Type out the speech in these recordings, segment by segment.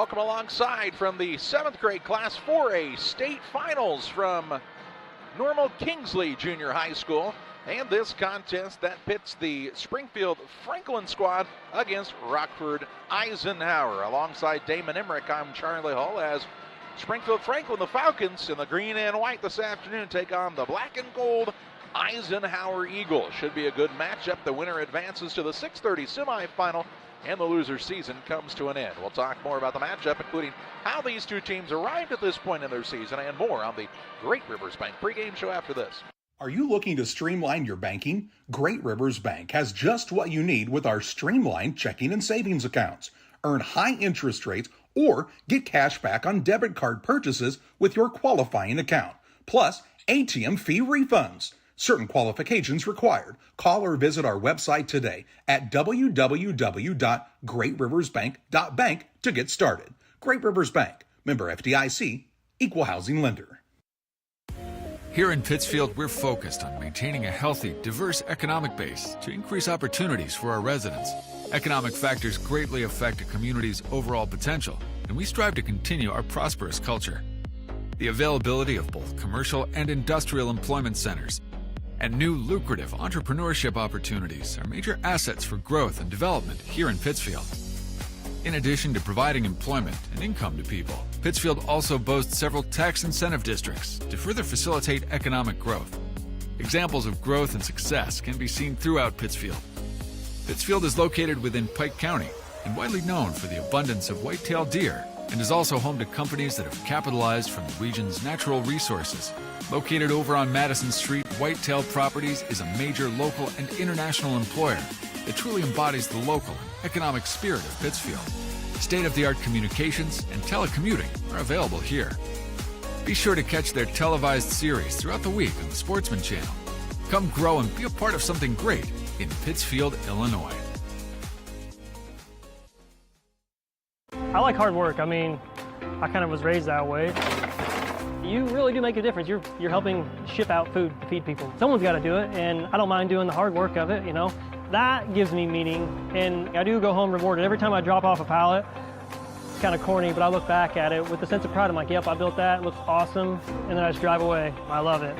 welcome alongside from the 7th grade Class 4A state finals from Normal Kingsley Junior High School. And this contest that pits the Springfield Franklin squad against Rockford Eisenhower. Alongside Damon Emmerich, I'm Charlie Hull as Springfield Franklin, the Falcons, in the green and white this afternoon, take on the black and gold Eisenhower Eagles. Should be a good matchup. The winner advances to the 6:30 semifinal, and the loser's season comes to an end. We'll talk more about the matchup, including how these two teams arrived at this point in their season, and more on the Great Rivers Bank pregame show after this. Are you looking to streamline your banking? Great Rivers Bank has just what you need with our streamlined checking and savings accounts. Earn high interest rates or get cash back on debit card purchases with your qualifying account, plus ATM fee refunds. Certain qualifications required. Call or visit our website today at www.greatriversbank.bank to get started. Great Rivers Bank, member FDIC, equal housing lender. Here in Pittsfield, we're focused on maintaining a healthy, diverse economic base to increase opportunities for our residents. Economic factors greatly affect a community's overall potential, and we strive to continue our prosperous culture. The availability of both commercial and industrial employment centers and new lucrative entrepreneurship opportunities are major assets for growth and development here in Pittsfield. In addition to providing employment and income to people, Pittsfield also boasts several tax incentive districts to further facilitate economic growth. Examples of growth and success can be seen throughout Pittsfield. Pittsfield is located within Pike County and widely known for the abundance of white-tailed deer, and is also home to companies that have capitalized from the region's natural resources. Located over on Madison Street, Whitetail Properties is a major local and international employer that truly embodies the local and economic spirit of Pittsfield. State-of-the-art communications and telecommuting are available here. Be sure to catch their televised series throughout the week on the Sportsman Channel. Come grow and be a part of something great in Pittsfield, Illinois. I like hard work. I mean, I kind of was raised that way. You really do make a difference. You're helping ship out food to feed people. Someone's got to do it, and I don't mind doing the hard work of it, you know. That gives me meaning, and I do go home rewarded. Every time I drop off a pallet, it's kind of corny, but I look back at it with a sense of pride. I'm like, yep, I built that, it looks awesome, and then I just drive away. I love it.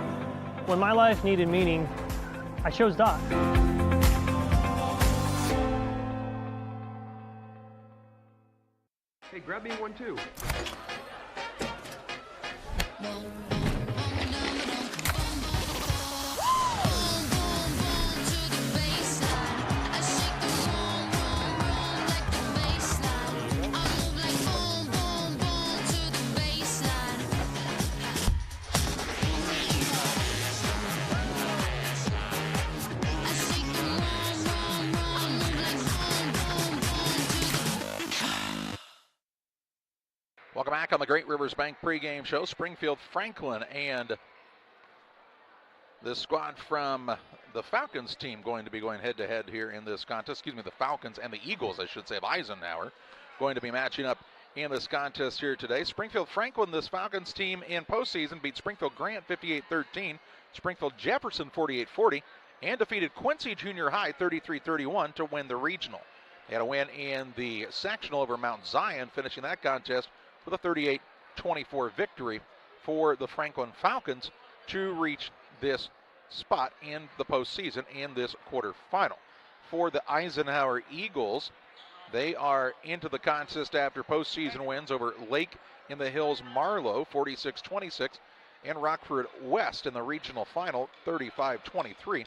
When my life needed meaning, I chose Doc. Hey, grab me one too. Welcome back on the Great Rivers Bank pregame show. Springfield Franklin and the squad from the Falcons team going to be going head-to-head here in this contest. Excuse me, the Falcons and the Eagles, I should say, of Eisenhower, going to be matching up in this contest here today. Springfield Franklin, this Falcons team in postseason, beat Springfield Grant 58-13, Springfield Jefferson 48-40, and defeated Quincy Junior High 33-31 to win the regional. They had a win in the sectional over Mount Zion, finishing that contest with a 38-24 victory for the Franklin Falcons to reach this spot in the postseason in this quarterfinal. For the Eisenhower Eagles, they are into the contest after postseason wins over Lake in the Hills Marlow 46-26 and Rockford West in the regional final 35-23.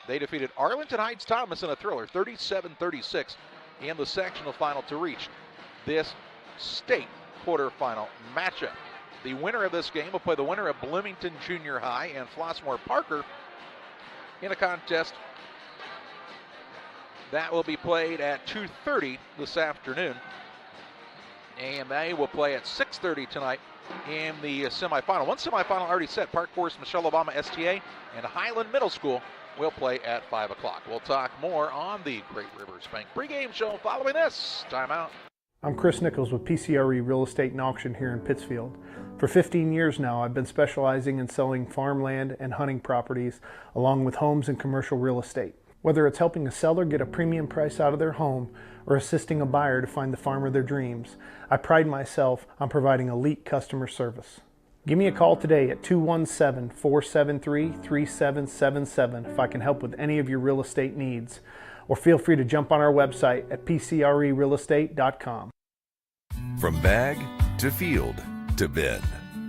They defeated Arlington Heights Thomas in a thriller 37-36 in the sectional final to reach this state quarterfinal matchup. The winner of this game will play the winner of Bloomington Junior High and Flossmoor Parker in a contest that will be played at 2:30 this afternoon. And they will play at 6:30 tonight in the semifinal. One semifinal already set. Park Forest Michelle Obama STA and Highland Middle School will play at 5 o'clock. We'll talk more on the Great Rivers Bank pregame show following this timeout. I'm Chris Nichols with PCRE Real Estate and Auction here in Pittsfield. For 15 years now, I've been specializing in selling farmland and hunting properties along with homes and commercial real estate. Whether it's helping a seller get a premium price out of their home or assisting a buyer to find the farm of their dreams, I pride myself on providing elite customer service. Give me a call today at 217-473-3777 if I can help with any of your real estate needs, or feel free to jump on our website at pcrerealestate.com. From bag to field to bin,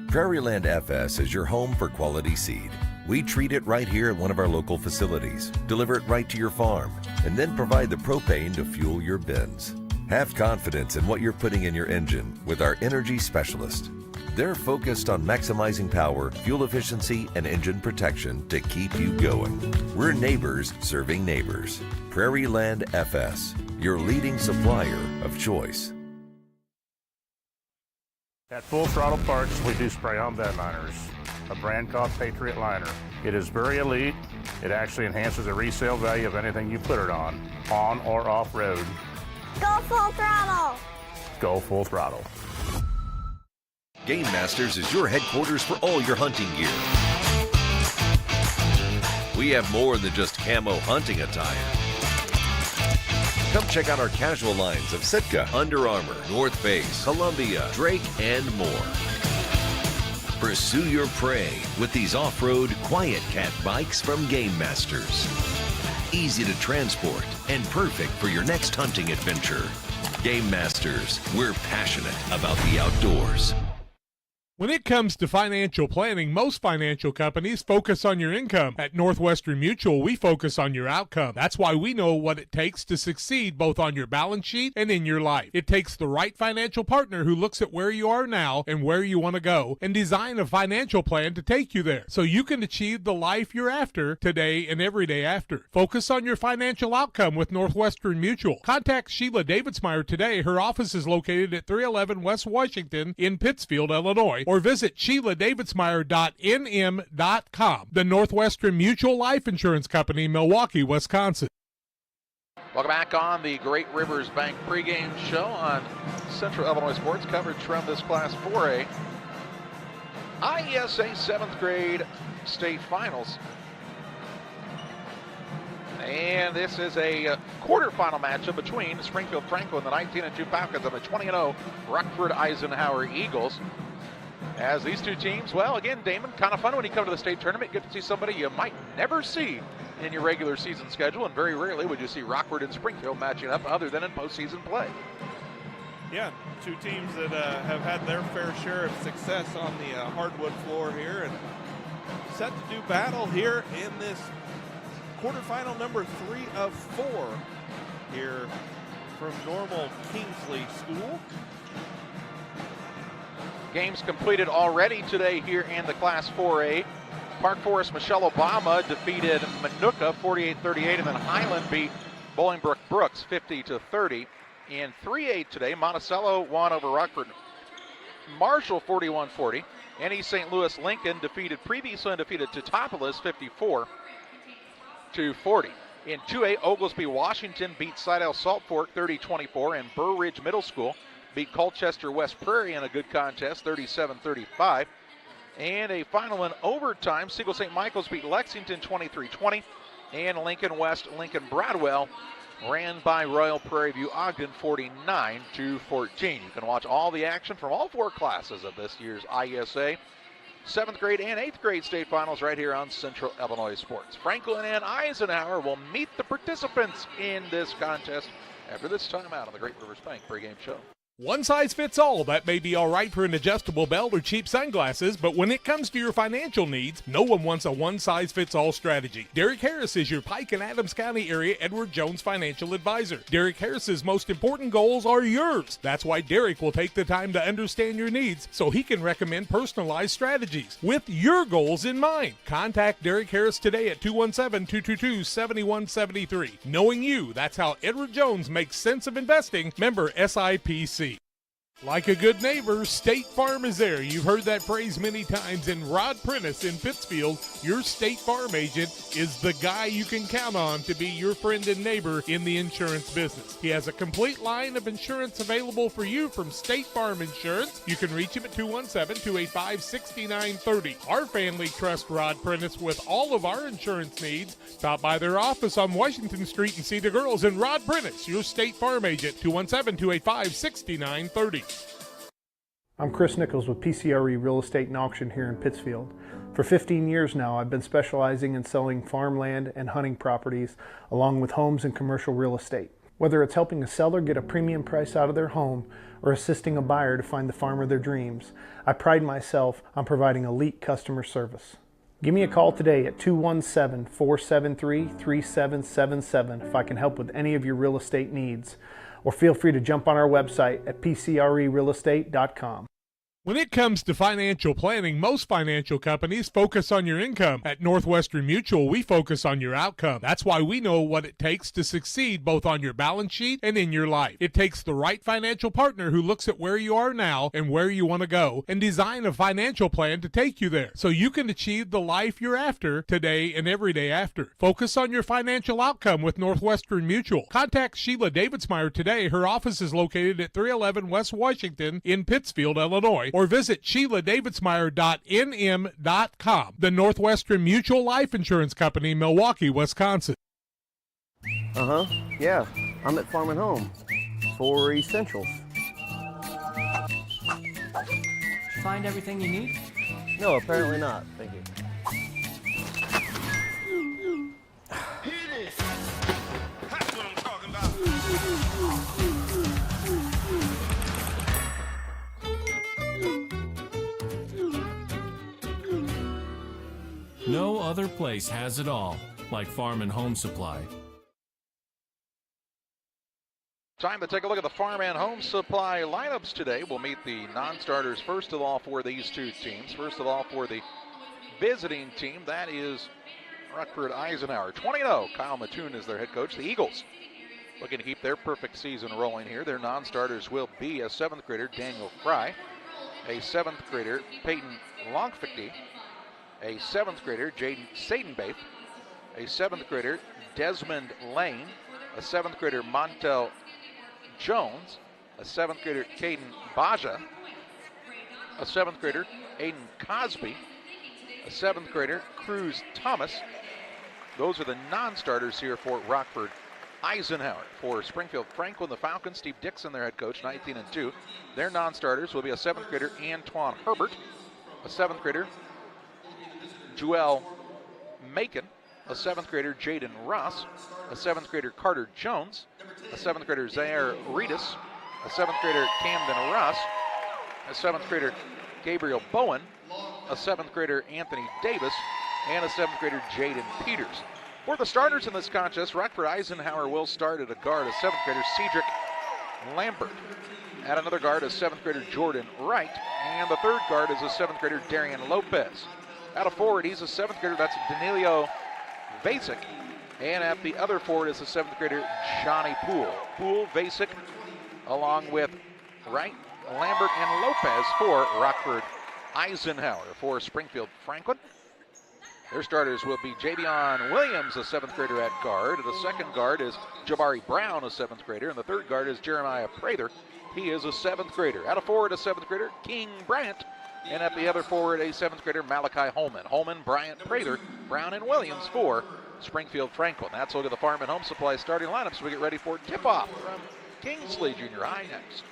Prairieland FS is your home for quality seed. We treat it right here at one of our local facilities, deliver it right to your farm, and then provide the propane to fuel your bins. Have confidence in what you're putting in your engine with our energy specialist. They're focused on maximizing power, fuel efficiency, and engine protection to keep you going. We're neighbors serving neighbors. Prairieland FS, your leading supplier of choice. At Full Throttle Parts, we do spray-on bed liners, a brand called Patriot Liner. It is very elite. It actually enhances the resale value of anything you put it on or off-road. Go Full Throttle! Go Full Throttle. Game Masters is your headquarters for all your hunting gear. We have more than just camo hunting attire. Come check out our casual lines of Sitka, Under Armour, North Face, Columbia, Drake, and more. Pursue your prey with these off-road Quiet Cat bikes from Game Masters. Easy to transport and perfect for your next hunting adventure. Game Masters, we're passionate about the outdoors. When it comes to financial planning, most financial companies focus on your income. At Northwestern Mutual, we focus on your outcome. That's why we know what it takes to succeed both on your balance sheet and in your life. It takes the right financial partner who looks at where you are now and where you want to go and design a financial plan to take you there so you can achieve the life you're after today and every day after. Focus on your financial outcome with Northwestern Mutual. Contact Sheila Davidsmeyer today. Her office is located at 311 West Washington in Pittsfield, Illinois, or visit SheilaDavidsmeyer.nm.com. The Northwestern Mutual Life Insurance Company, Milwaukee, Wisconsin. Welcome back on the Great Rivers Bank pregame show on Central Illinois Sports. Coverage from this Class 4A IESA 7th grade state finals. And this is a quarterfinal matchup between Springfield Franklin, the 19-2 Falcons, and the 20-0 Rockford Eisenhower Eagles. As these two teams, well, again, Damon, kind of fun when you come to the state tournament. Get to see somebody you might never see in your regular season schedule, and very rarely would you see Rockford and Springfield matching up other than in postseason play. Yeah, two teams that have had their fair share of success on the hardwood floor here and set to do battle here in this quarterfinal number 3 of 4 here from Normal Kingsley School. Games completed already today here in the Class 4A. Park Forest Michelle Obama defeated Manuka 48-38, and then Highland beat Bolingbrook Brooks 50-30. In 3A today, Monticello won over Rockford Marshall 41-40. And East St. Louis Lincoln previously undefeated Teutopolis 54-40. In 2A, Oglesby Washington beat Sidell Salt Fork 30-24, and Burr Ridge Middle School beat Colchester West Prairie in a good contest, 37-35. And a final in overtime, Siegel St. Michael's beat Lexington 23-20. And Lincoln West, Lincoln Bradwell ran by Royal Prairie View Ogden 49-14. You can watch all the action from all 4 classes of this year's IESA 7th grade and 8th grade state finals right here on Central Illinois Sports. Franklin and Eisenhower will meet the participants in this contest after this timeout on the Great Rivers Bank pregame show. One size fits all. That may be all right for an adjustable belt or cheap sunglasses, but when it comes to your financial needs, no one wants a one-size-fits-all strategy. Derek Harris is your Pike and Adams County area Edward Jones financial advisor. Derek Harris's most important goals are yours. That's why Derek will take the time to understand your needs so he can recommend personalized strategies with your goals in mind. Contact Derek Harris today at 217-222-7173. Knowing you, that's how Edward Jones makes sense of investing. Member SIPC. Like a good neighbor, State Farm is there. You've heard that phrase many times, and Rod Prentice in Pittsfield, your State Farm agent, is the guy you can count on to be your friend and neighbor in the insurance business. He has a complete line of insurance available for you from State Farm Insurance. You can reach him at 217-285-6930. Our family trusts Rod Prentice with all of our insurance needs. Stop by their office on Washington Street and see the girls. And Rod Prentice, your State Farm agent, 217-285-6930. I'm Chris Nichols with PCRE Real Estate and Auction here in Pittsfield. For 15 years now, I've been specializing in selling farmland and hunting properties along with homes and commercial real estate. Whether it's helping a seller get a premium price out of their home or assisting a buyer to find the farm of their dreams, I pride myself on providing elite customer service. Give me a call today at 217-473-3777 if I can help with any of your real estate needs. Or feel free to jump on our website at pcrerealestate.com. When it comes to financial planning, most financial companies focus on your income. At Northwestern Mutual, we focus on your outcome. That's why we know what it takes to succeed both on your balance sheet and in your life. It takes the right financial partner who looks at where you are now and where you want to go and design a financial plan to take you there so you can achieve the life you're after today and every day after. Focus on your financial outcome with Northwestern Mutual. Contact Sheila Davidsmeyer today. Her office is located at 311 West Washington in Pittsfield, Illinois, or visit SheilaDavidsmeyer.nm.com. The Northwestern Mutual Life Insurance Company, Milwaukee, Wisconsin. Yeah, I'm at Farm and Home for essentials. Find everything you need? No, apparently not. Thank you. That's what I'm talking about. No other place has it all like Farm and Home Supply. Time to take a look at the Farm and Home Supply lineups today. We'll meet the non-starters first of all for these two teams. First of all for the visiting team, that is Rockford Eisenhower. 20-0, Kyle Mattoon is their head coach. The Eagles looking to keep their perfect season rolling here. Their non-starters will be a 7th grader, Daniel Fry, a 7th grader, Peyton Longficty, a 7th grader, Jaden Sadenbaith, a 7th grader, Desmond Lane, a 7th grader, Montel Jones, a 7th grader, Caden Baja, a 7th grader, Aiden Cosby, a 7th grader, Cruz Thomas. Those are the non-starters here for Rockford Eisenhower. For Springfield Franklin, the Falcons, Steve Dixon, their head coach, 19-2. Their non-starters will be a 7th grader, Antoine Herbert, a 7th grader, Joel Macon, a 7th grader, Jaden Ross, a 7th grader, Carter Jones, a 7th grader, Zaire Reedus, a 7th grader, Camden Ross, a 7th grader, Gabriel Bowen, a 7th grader, Anthony Davis, and a 7th grader, Jaden Peters. For the starters in this contest, Rockford Eisenhower will start at a guard, a 7th grader, Cedric Lambert. At another guard, a 7th grader, Jordan Wright, and the third guard is a 7th grader, Darian Lopez. At a forward, he's a 7th grader, that's Danilo Vasic. And at the other forward is the 7th grader, Johnny Poole. Poole, Vasic, along with Wright, Lambert, and Lopez for Rockford Eisenhower. For Springfield Franklin, their starters will be Javion Williams, a 7th grader at guard. The second guard is Jabari Brown, a 7th grader. And the third guard is Jeremiah Prather. He is a 7th grader. At a forward, a 7th grader, King Bryant. And at the other forward, a 7th grader, Malachi Holman. Holman, Bryant, Prather, Brown, and Williams for Springfield Franklin. That's a look at the Farm and Home Supply starting lineups. We get ready for tip-off from Kingsley Junior High next.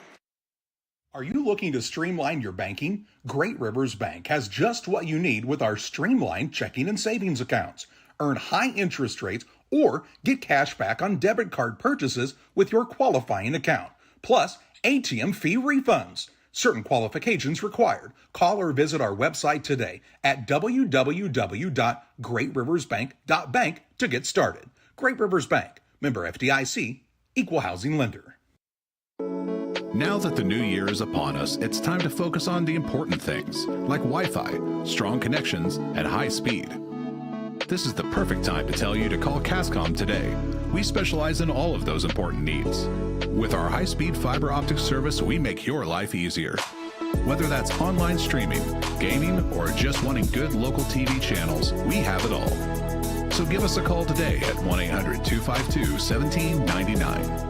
Are you looking to streamline your banking? Great Rivers Bank has just what you need with our streamlined checking and savings accounts. Earn high interest rates or get cash back on debit card purchases with your qualifying account. Plus, ATM fee refunds. Certain qualifications required. Call or visit our website today at www.greatriversbank.bank to get started. Great Rivers Bank, member FDIC, equal housing lender. Now that the new year is upon us, it's time to focus on the important things like Wi-Fi, strong connections, and high speed. this is the perfect time to tell you to call Cascom today. We specialize in all of those important needs. With our high-speed fiber optic service, we make your life easier. Whether that's online streaming, gaming, or just wanting good local TV channels, we have it all. So give us a call today at 1-800-252-1799.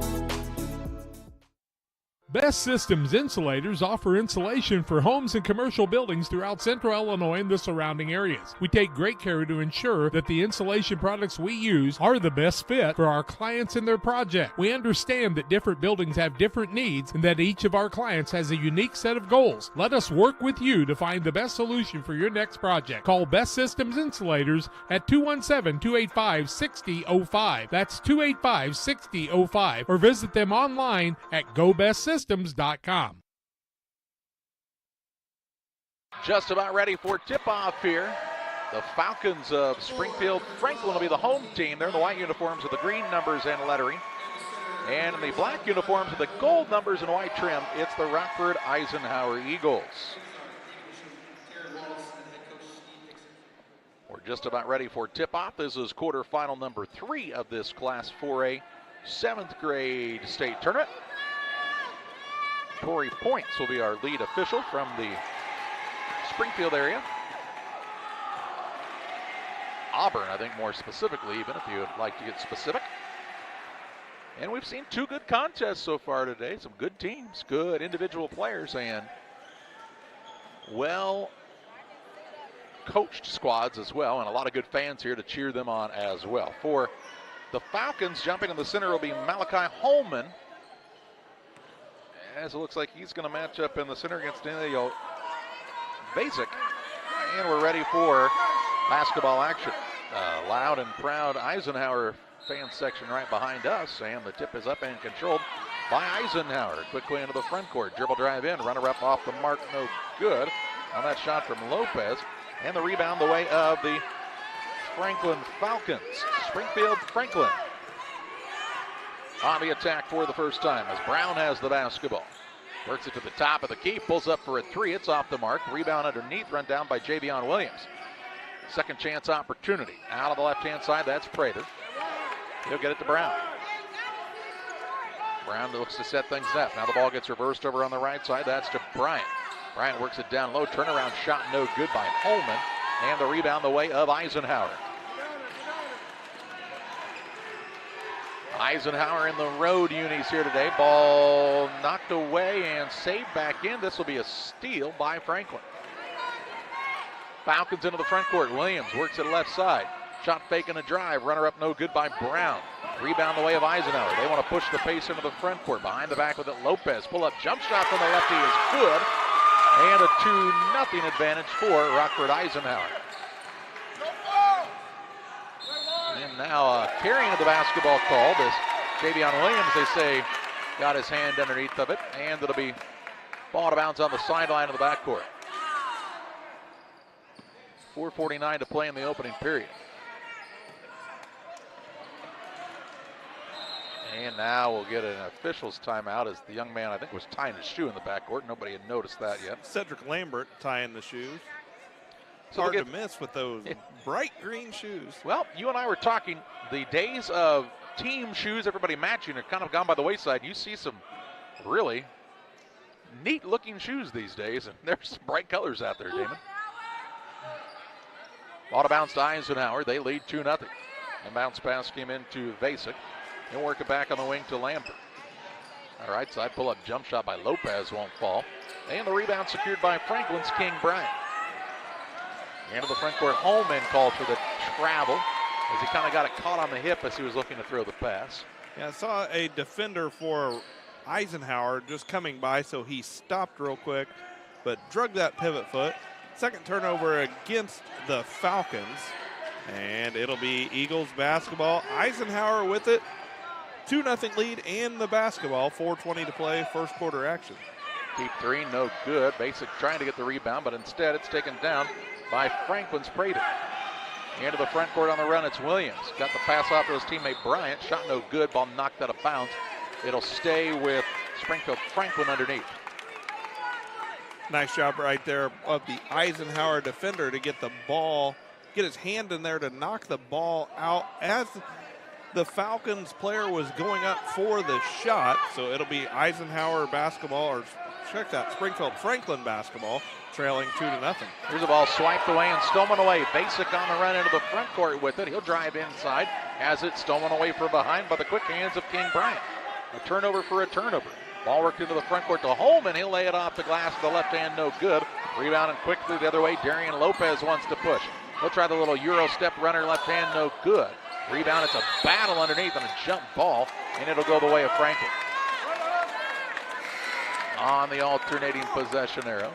Best Systems Insulators offer insulation for homes and commercial buildings throughout central Illinois and the surrounding areas. We take great care to ensure that the insulation products we use are the best fit for our clients and their project. We understand that different buildings have different needs and that each of our clients has a unique set of goals. Let us work with you to find the best solution for your next project. Call Best Systems Insulators at 217-285-6005. That's 285-6005. Or visit them online at GoBestSystems.com. Just about ready for tip-off here. The Falcons of Springfield Franklin will be the home team. They're in the white uniforms with the green numbers and lettering. And in the black uniforms with the gold numbers and white trim, it's the Rockford Eisenhower Eagles. We're just about ready for tip-off. This is quarterfinal number 3 of this Class 4A 7th grade state tournament. Corey Points will be our lead official from the Springfield area. Auburn, I think more specifically, even if you would like to get specific. And we've seen 2 good contests so far today. Some good teams, good individual players, and well-coached squads as well, and a lot of good fans here to cheer them on as well. For the Falcons, jumping in the center will be Malachi Holman, as it looks like he's going to match up in the center against Daniel Basic. And we're ready for basketball action. Loud and proud Eisenhower fan section right behind us, and the tip is up and controlled by Eisenhower. Quickly into the front court, dribble drive in, runner up off the mark, no good on that shot from Lopez. And the rebound the way of the Franklin Falcons. Springfield Franklin on the attack for the first time as Brown has the basketball. Works it to the top of the key, pulls up for a 3. It's off the mark. Rebound underneath, run down by Javion Williams. Second chance opportunity. Out of the left-hand side, that's Prater. He'll get it to Brown. Brown looks to set things up. Now the ball gets reversed over on the right side. That's to Bryant. Bryant works it down low. Turnaround shot no good by Holman. And the rebound the way of Eisenhower. Eisenhower in the road unis here today. Ball knocked away and saved back in. This will be a steal by Franklin. Falcons into the front court. Williams works it left side. Shot fake and a drive. Runner up no good by Brown. Rebound the way of Eisenhower. They want to push the pace into the front court. Behind the back with it, Lopez. Pull up jump shot from the lefty is good. And a 2-0 advantage for Rockford Eisenhower. And now carrying of the basketball called as Javion Williams, they say, got his hand underneath of it. And it'll be ball out of bounds on the sideline of the backcourt. 4:49 to play in the opening period. And now we'll get an official's timeout as the young man, I think, was tying his shoe in the backcourt. Nobody had noticed that yet. Cedric Lambert tying the shoes. So hard to miss with those bright green shoes. Well, you and I were talking, the days of team shoes, everybody matching, are kind of gone by the wayside. You see some really neat looking shoes these days, and there's some bright colors out there, Damon. Ball to bounce to Eisenhower. They lead 2-0. And bounce pass came into Vasek. He'll work it back on the wing to Lambert. All right, side pull-up jump shot by Lopez won't fall. And the rebound secured by Franklin's King Bryant. Into the front court, Holman called for the travel as he kind of got it caught on the hip as he was looking to throw the pass. Yeah, I saw a defender for Eisenhower just coming by, so he stopped real quick, but drug that pivot foot. Second turnover against the Falcons, and it'll be Eagles basketball. Eisenhower with it. 2-0 lead and the basketball. 4:20 to play, first quarter action. Deep 3, no good. Basic trying to get the rebound, but instead it's taken down by Franklin's Prater. Into the front court on the run, it's Williams. Got the pass off to his teammate Bryant. Shot no good, ball knocked out of bounds. It'll stay with Springfield Franklin underneath. Nice job right there of the Eisenhower defender to get the ball get his hand in there to knock the ball out as the Falcons player was going up for the shot. So it'll be Eisenhower basketball, or check that, Springfield Franklin basketball, trailing 2-0. Here's the ball swiped away and stolen away. Basic on the run into the front court with it. He'll drive inside. Has it stolen away from behind by the quick hands of King Bryant. A turnover for a turnover. Ball worked into the front court to Holman. He'll lay it off the glass with the left hand, no good. Rebound and quickly the other way. Darian Lopez wants to push. He'll try the little Euro step runner, left hand, no good. Rebound, it's a battle underneath on a jump ball, and it'll go the way of Franklin. On the alternating possession arrow.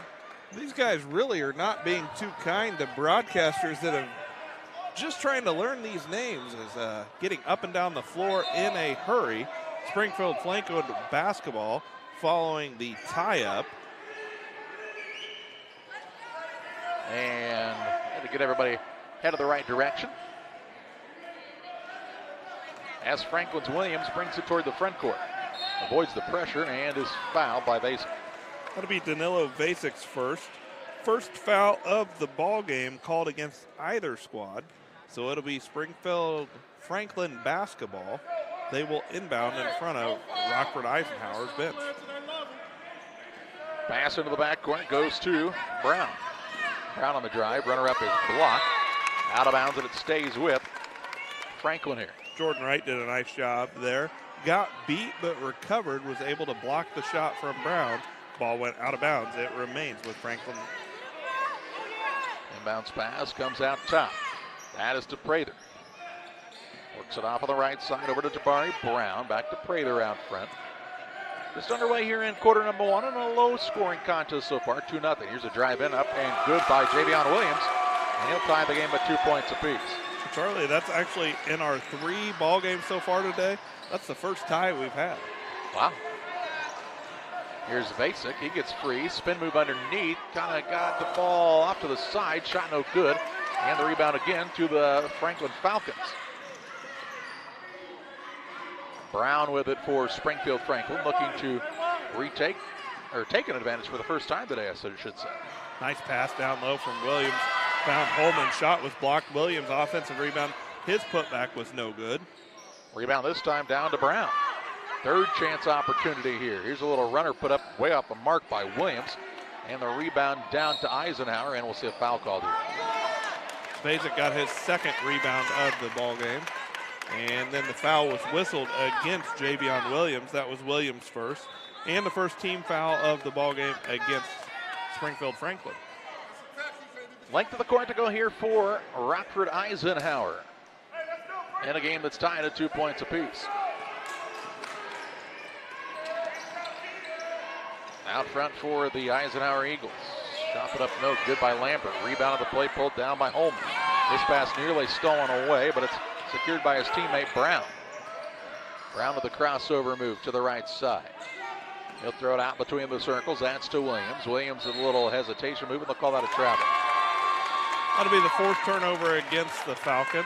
These guys really are not being too kind to broadcasters that are just trying to learn these names, as getting up and down the floor in a hurry. Springfield Franklin basketball following the tie-up. And to get everybody headed the right direction. As Franklin's Williams brings it toward the front court. Avoids the pressure and is fouled by Vasek. That'll be Danilo Vasek's first. First foul of the ball game called against either squad. So it'll be Springfield Franklin basketball. They will inbound in front of Rockford Eisenhower's bench. Pass into the backcourt goes to Brown. Brown on the drive. Runner-up is blocked. Out of bounds, and it stays with Franklin here. Jordan Wright did a nice job there. Got beat but recovered, was able to block the shot from Brown. Ball went out of bounds. It remains with Franklin. Inbounds pass comes out top. That is to Prather. Works it off on the right side over to Jabari Brown. Back to Prather out front. Just underway here in quarter number one in a low-scoring contest so far, 2-0. Here's a drive in, up and good by Javion Williams. And he'll tie the game at 2 points apiece. Charlie, that's actually in our 3 ball games so far today. That's the first tie we've had. Wow. Here's Vasek. He gets free. Spin move underneath. Kind of got the ball off to the side. Shot no good. And the rebound again to the Franklin Falcons. Brown with it for Springfield Franklin, looking to retake, or take an advantage for the first time today, I should say. Nice pass down low from Williams. Found Holman. Shot was blocked. Williams offensive rebound. His putback was no good. Rebound this time down to Brown. Third chance opportunity here. Here's a little runner put up way off the mark by Williams. And the rebound down to Eisenhower, and we'll see a foul called here. Vasek got his second rebound of the ball game. And then the foul was whistled against Javion Williams. That was Williams' first. And the first team foul of the ball game against Springfield Franklin. Length of the court to go here for Rockford Eisenhower. In a game that's tied at 2 points apiece. Out front for the Eisenhower Eagles. Chop it up, no good by Lambert. Rebound of the play pulled down by Holman. This pass nearly stolen away, but it's secured by his teammate Brown. Brown with the crossover move to the right side. He'll throw it out between the circles. That's to Williams. Williams with a little hesitation move, and they'll call that a travel. That'll be the fourth turnover against the Falcons.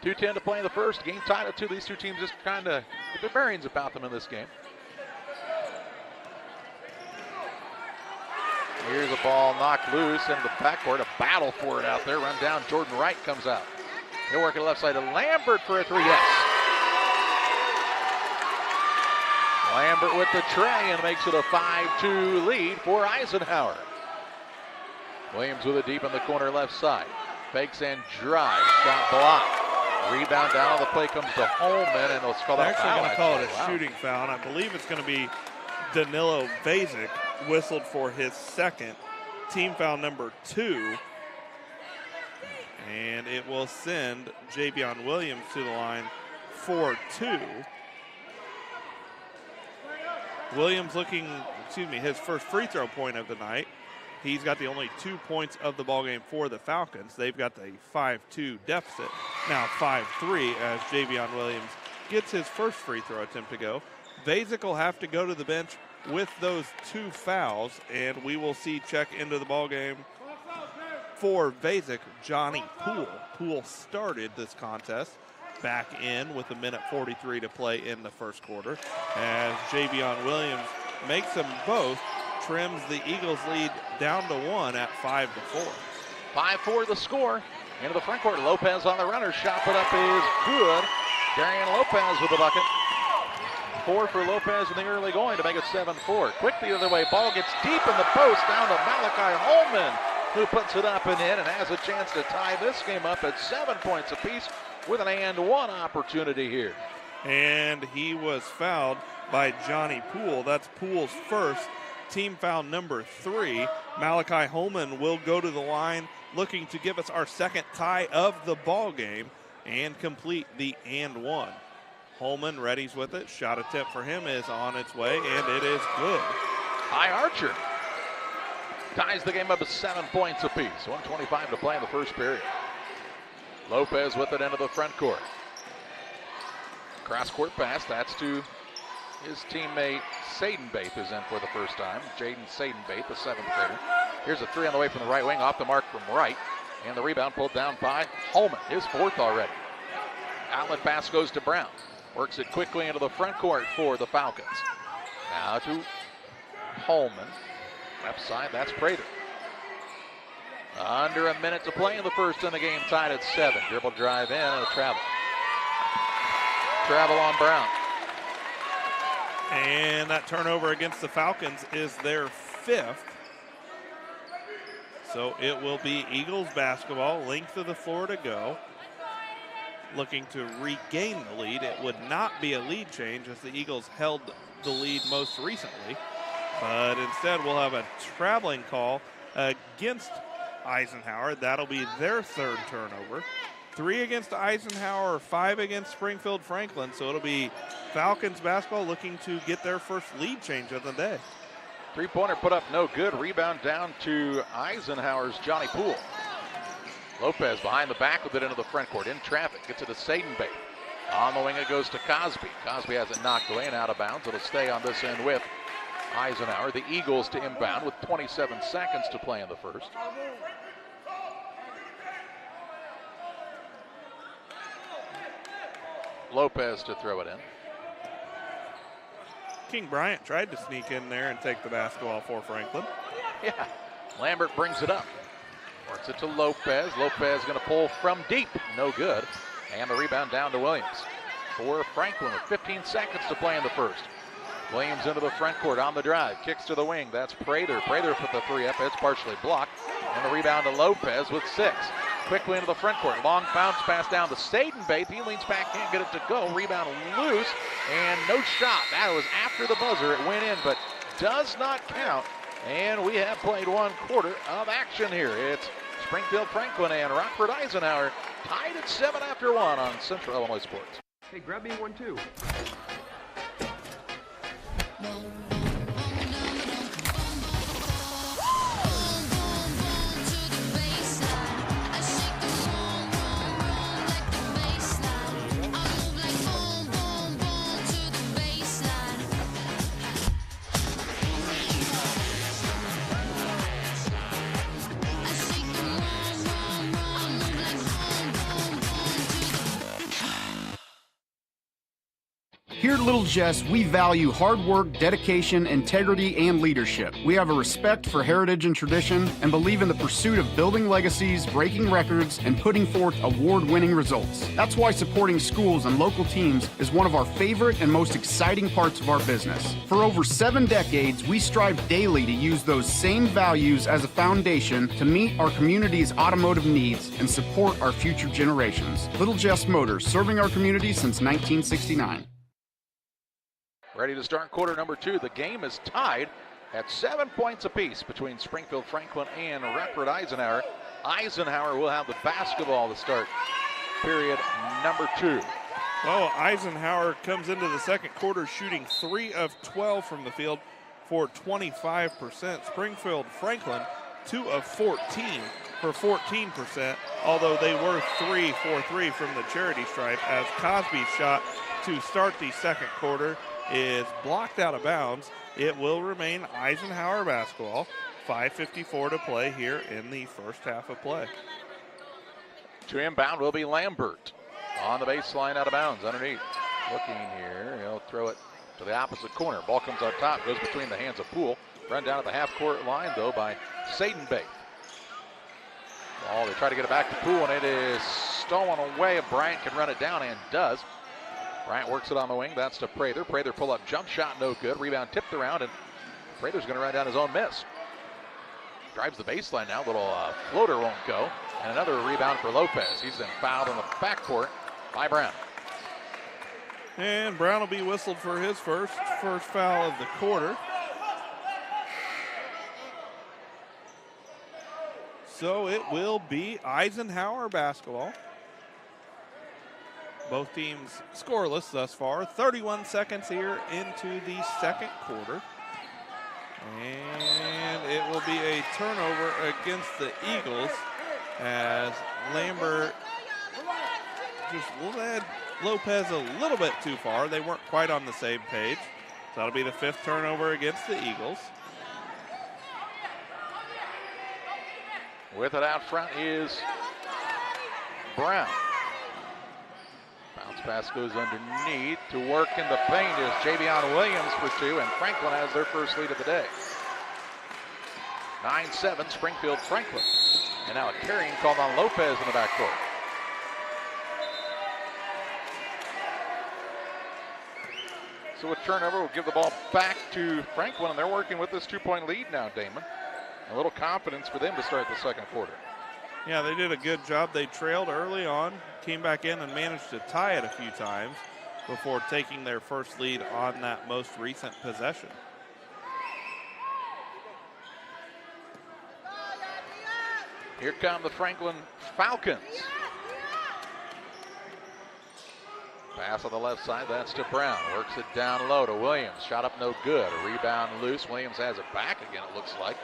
2:10 to play in the first. Game tied at 2. These two teams just kind of get their bearings about them in this game. Here's a ball knocked loose into the backcourt. A battle for it out there. Run down. Jordan Wright comes out. He'll work it left side to Lambert for a 3. Yes. Lambert with the tray and makes it a 5-2 lead for Eisenhower. Williams with it deep in the corner left side. Fakes and drives. Shot blocked. Rebound down on the play comes to Holman, and let's call that foul. They're actually going to call it a shooting foul, and I believe it's going to be Danilo Vasek whistled for his second, team foul number 2. And it will send Javion Williams to the line for 2. Williams looking, his first free throw point of the night. He's got the only 2 points of the ballgame for the Falcons. They've got the 5-2 deficit. Now 5-3 as Javion Williams gets his first free throw attempt to go. Vasek will have to go to the bench with those 2 fouls, and we will see check into the ballgame for Vasek, Johnny Poole. Poole started this contest back in with 1:43 to play in the first quarter as Javion Williams makes them both trims the Eagles lead down to 1 at 5-4. 5-4 the score. Into the front court. Lopez on the runner. Shot put up is good. Darian Lopez with the bucket. 4 for Lopez in the early going to make it 7-4. Quick the other way. Ball gets deep in the post down to Malachi Holman, who puts it up and in and has a chance to tie this game up at 7 points apiece with an and one opportunity here. And he was fouled by Johnny Poole. That's Poole's first, team foul number 3. Malachi Holman will go to the line looking to give us our second tie of the ball game and complete the and one. Holman readies with it. Shot attempt for him is on its way, and it is good. High Archer ties the game up at 7 points apiece. 1:25 to play in the first period. Lopez with it into the front court. Cross court pass. That's to his teammate Sadenbaith, who's in for the first time. Jaden Sadenbaith, the 7th grader. Here's a 3 on the way from the right wing, off the mark from right. And the rebound pulled down by Holman, his 4th already. Outlet pass goes to Brown. Works it quickly into the front court for the Falcons. Now to Holman. Left side, that's Prater. Under a minute to play in the first, in the game tied at 7. Dribble drive in and a travel. Travel on Brown. And that turnover against the Falcons is their 5th. So it will be Eagles basketball, length of the floor to go. Looking to regain the lead. It would not be a lead change as the Eagles held the lead most recently. But instead we'll have a traveling call against Eisenhower. That'll be their 3rd turnover. 3 against Eisenhower, 5 against Springfield Franklin. So it'll be Falcons basketball looking to get their first lead change of the day. 3-pointer put up no good. Rebound down to Eisenhower's Johnny Poole. Lopez behind the back with it into the front court. In traffic, gets it to Sadenbaith. On the wing it goes to Cosby. Cosby has it knocked away and out of bounds. It'll stay on this end with Eisenhower. The Eagles to inbound with 27 seconds to play in the first. Lopez to throw it in. King Bryant tried to sneak in there and take the basketball for Franklin. Yeah, Lambert brings it up. Works it to Lopez. Lopez going to pull from deep. No good. And the rebound down to Williams. For Franklin with 15 seconds to play in the first. Williams into the front court on the drive. Kicks to the wing. That's Prater. Prater put the 3 up. It's partially blocked. And the rebound to Lopez with 6. Quickly into the front court. Long bounce pass down to Sadenbaith. He leans back, can't get it to go. Rebound loose. And no shot. That was after the buzzer. It went in, but does not count. And we have played 1 quarter of action here. It's Springfield Franklin and Rockford Eisenhower tied at 7 after 1 on Central Illinois Sports. Hey, grab me 1 too. Here at Little Jess, we value hard work, dedication, integrity, and leadership. We have a respect for heritage and tradition and believe in the pursuit of building legacies, breaking records, and putting forth award-winning results. That's why supporting schools and local teams is one of our favorite and most exciting parts of our business. For over 7 decades, we strive daily to use those same values as a foundation to meet our community's automotive needs and support our future generations. Little Jess Motors, serving our community since 1969. Ready to start quarter number 2. The game is tied at 7 points apiece between Springfield Franklin and Rockford Eisenhower. Eisenhower will have the basketball to start period number 2. Well, Eisenhower comes into the second quarter shooting 3 of 12 from the field for 25%. Springfield Franklin 2 of 14 for 14%, although they were 3 for 3 from the charity stripe, as Cosby's shot to start the second quarter is blocked out of bounds. It will remain Eisenhower basketball. 5:54 to play here in the first half of play. To inbound will be Lambert on the baseline out of bounds underneath. Looking here, he'll throw it to the opposite corner. Ball comes out top, goes between the hands of Poole. Run down at the half-court line, though, by Sadenbate. Ball, they try to get it back to Poole, and it is stolen away. Bryant can run it down and does. Bryant works it on the wing. That's to Prather. Prather pull-up jump shot, no good. Rebound tipped around, and Prather's going to run down his own miss. Drives the baseline now. Little floater won't go. And another rebound for Lopez. He's been fouled in the backcourt by Brown. And Brown will be whistled for his first foul of the quarter. So it will be Eisenhower basketball. Both teams scoreless thus far. 31 seconds here into the second quarter. And it will be a turnover against the Eagles as Lambert just led Lopez a little bit too far. They weren't quite on the same page. So that'll be the 5th turnover against the Eagles. With it out front is Brown. Bounce pass goes underneath. To work in the paint is Javion Williams for 2, and Franklin has their first lead of the day. 9-7, Springfield Franklin. And now a carrying called on Lopez in the backcourt. So a turnover will give the ball back to Franklin, and they're working with this 2-point lead now, Damon. A little confidence for them to start the second quarter. Yeah, they did a good job. They trailed early on, came back in and managed to tie it a few times before taking their first lead on that most recent possession. Here come the Franklin Falcons. Pass on the left side, that's to Brown. Works it down low to Williams. Shot up no good. A rebound loose. Williams has it back again, it looks like.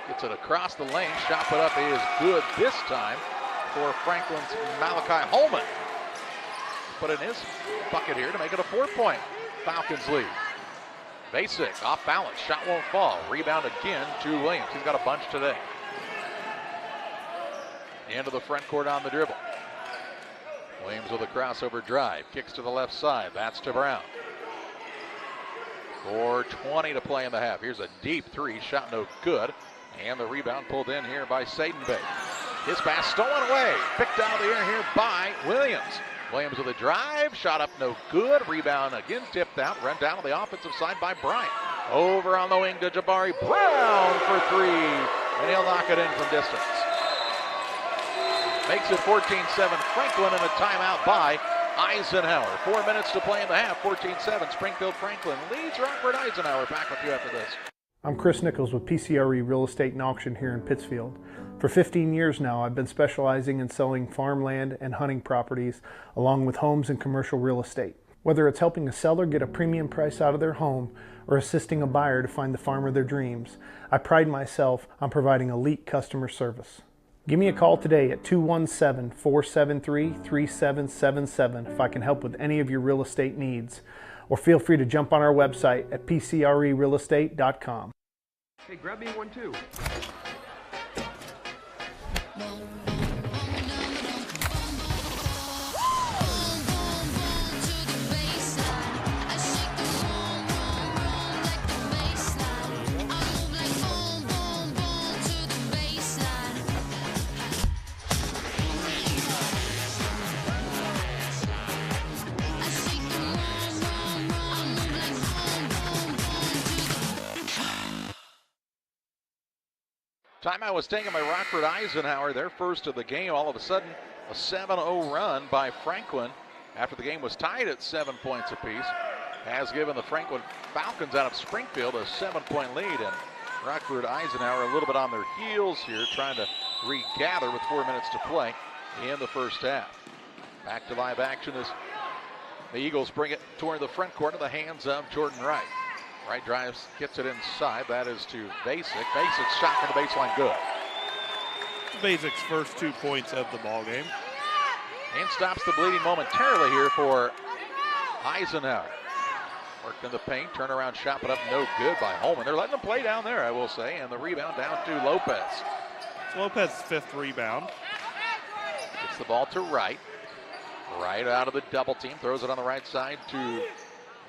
Gets it across the lane. Shot put up is good this time for Franklin's Malachi Holman. Put in his bucket here to make it a 4-point Falcons lead. Basic off balance. Shot won't fall. Rebound again to Williams. He's got a bunch today. Into the front court on the dribble. Williams with a crossover drive. Kicks to the left side. That's to Brown. 4:20 to play in the half. Here's a deep 3. Shot no good. And the rebound pulled in here by Sadenbate. His pass stolen away. Picked out of the air here by Williams. Williams with a drive. Shot up no good. Rebound again tipped out. Run down on the offensive side by Bryant. Over on the wing to Jabari Brown for 3. And he'll knock it in from distance. Makes it 14-7 Franklin, and a timeout by Eisenhower. 4 minutes to play in the half. 14-7 Springfield Franklin leads Rockford. Eisenhower back with you after this. I'm Chris Nichols with PCRE Real Estate and Auction here in Pittsfield. For 15 years now, I've been specializing in selling farmland and hunting properties, along with homes and commercial real estate. Whether it's helping a seller get a premium price out of their home or assisting a buyer to find the farm of their dreams, I pride myself on providing elite customer service. Give me a call today at 217-473-3777 if I can help with any of your real estate needs. Or feel free to jump on our website at pcrerealestate.com. Hey, grab me one too. Timeout was taken by Rockford. Eisenhower, their first of the game. All of a sudden, a 7-0 run by Franklin after the game was tied at 7 points apiece has given the Franklin Falcons out of Springfield a 7-point lead. And Rockford Eisenhower a little bit on their heels here, trying to regather with 4 minutes to play in the first half. Back to live action as the Eagles bring it toward the front court in the hands of Jordan Wright. Wright drives, gets it inside. That is to Basic. Basic's shot from the baseline, good. Basic's first 2 points of the ball game. And stops the bleeding momentarily here for Eisenhower. Worked in the paint, turnaround shot, but up no good by Holman. They're letting them play down there, I will say, and the rebound down to Lopez. It's Lopez's 5th rebound. Gets the ball to Wright. Wright out of the double team, throws it on the right side to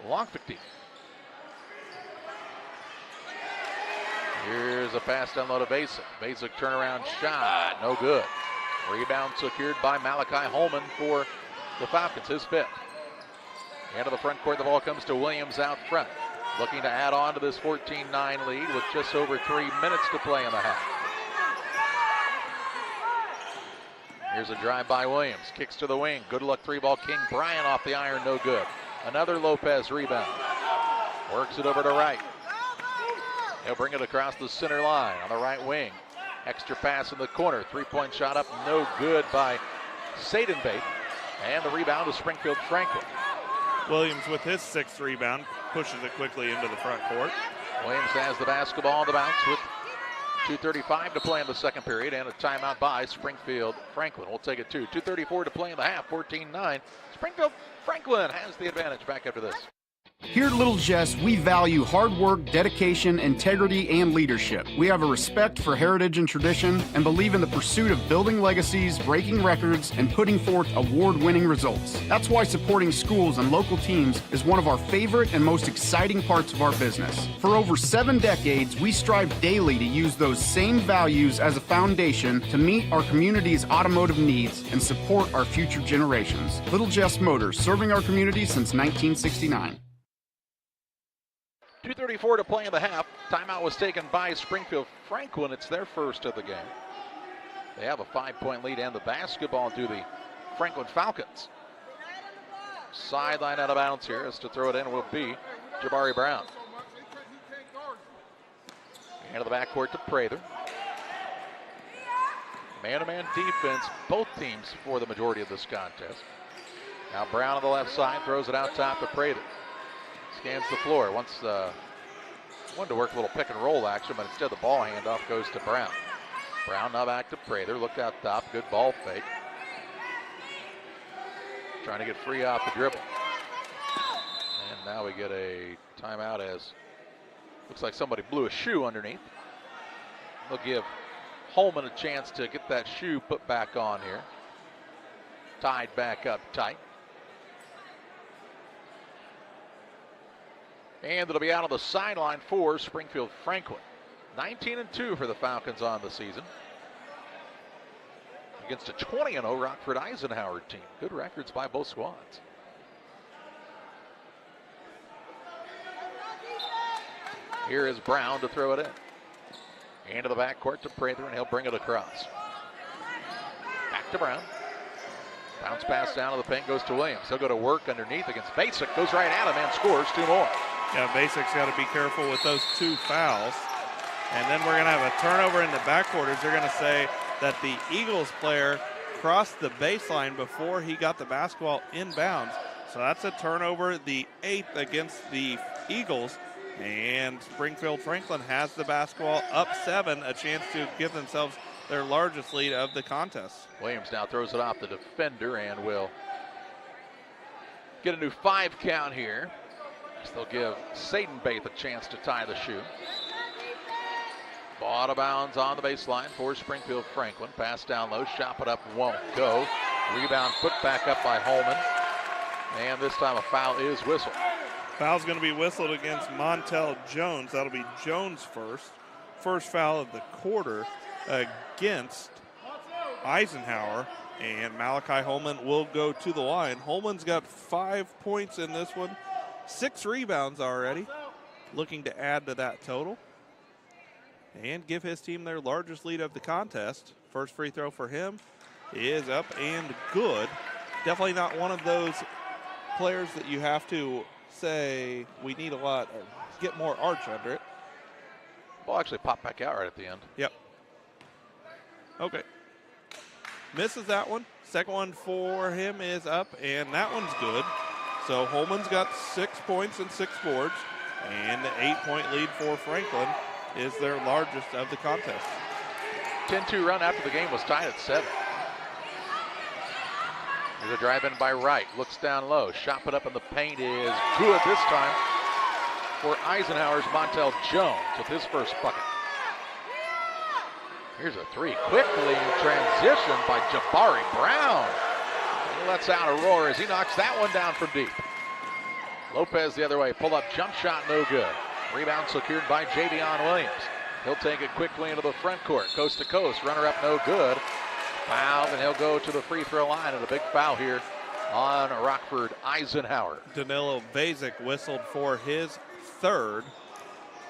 Longfitty. Here's a pass down low to Basic. Basic turnaround shot, no good. Rebound secured by Malachi Holman for the Falcons, his 5th. Into the front court, the ball comes to Williams out front. Looking to add on to this 14-9 lead with just over 3 minutes to play in the half. Here's a drive by Williams, kicks to the wing. Good luck 3-ball King. Bryant off the iron, no good. Another Lopez rebound. Works it over to Wright. He'll bring it across the center line on the right wing. Extra pass in the corner. 3-point shot up, no good by Seidenbait. And the rebound to Springfield Franklin. Williams with his 6th rebound pushes it quickly into the front court. Williams has the basketball on the bounce with 2:35 to play in the second period and a timeout by Springfield Franklin. We'll take it too. 2:34 to play in the half, 14-9. Springfield Franklin has the advantage back after this. Here at Little Jess, we value hard work, dedication, integrity, and leadership. We have a respect for heritage and tradition and believe in the pursuit of building legacies, breaking records, and putting forth award-winning results. That's why supporting schools and local teams is one of our favorite and most exciting parts of our business. For over 7 decades, we strive daily to use those same values as a foundation to meet our community's automotive needs and support our future generations. Little Jess Motors, serving our community since 1969. 2:34 to play in the half. Timeout was taken by Springfield Franklin. It's their first of the game. They have a 5-point lead and the basketball to the Franklin Falcons. Sideline out of bounds here as to throw it in will be Jabari Brown. Into the backcourt to Prather. Man-to-man defense, both teams for the majority of this contest. Now Brown on the left side throws it out top to Prather. Scans the floor. Wanted to work a little pick and roll action, but instead the ball handoff goes to Brown. Brown now back to Prather. Look out top. Good ball fake. Trying to get free off the dribble. And now we get a timeout as looks like somebody blew a shoe underneath. They'll give Holman a chance to get that shoe put back on here. Tied back up tight. And it'll be out on the sideline for Springfield Franklin. 19-2 for the Falcons on the season. Against a 20-0 Rockford Eisenhower team. Good records by both squads. Here is Brown to throw it in. Into the backcourt to Prather, and he'll bring it across. Back to Brown. Bounce pass down to the paint, goes to Williams. He'll go to work underneath against Basic. Goes right at him and scores 2 more. Yeah, Basic's got to be careful with those 2 fouls. And then we're going to have a turnover in the backcourt. They're going to say that the Eagles player crossed the baseline before he got the basketball inbounds. So that's a turnover, the 8th against the Eagles. And Springfield Franklin has the basketball up 7, a chance to give themselves their largest lead of the contest. Williams now throws it off the defender and will get a new 5 count here. They'll give Seidenbait a chance to tie the shoe. Ball out of bounds on the baseline for Springfield Franklin. Pass down low, shot it up, won't go. Rebound put back up by Holman. And this time a foul is whistled. Foul's going to be whistled against Montel Jones. That'll be Jones' first foul of the quarter against Eisenhower. And Malachi Holman will go to the line. Holman's got 5 points in this one. 6 rebounds already, looking to add to that total and give his team their largest lead of the contest. First free throw for him is up and good. Definitely not one of those players that you have to say we need a lot or get more arch under it. Ball actually popped back out right at the end. Yep. Okay. Misses that one. Second one for him is up, and that one's good. So Holman's got 6 points and 6 boards, and the 8-point lead for Franklin is their largest of the contest. 10-2 run after the game was tied at 7. Here's a drive in by Wright. Looks down low. Shot put up in the paint is good this time for Eisenhower's Montel Jones with his first bucket. Here's a 3 quickly in transition by Jabari Brown. He lets out a roar as he knocks that one down from deep. Lopez the other way, pull up jump shot, no good. Rebound secured by Javion Williams. He'll take it quickly into the front court, coast to coast. Runner up, no good. Fouled, and he'll go to the free throw line. And a big foul here on Rockford Eisenhower. Danilo Basic whistled for his third.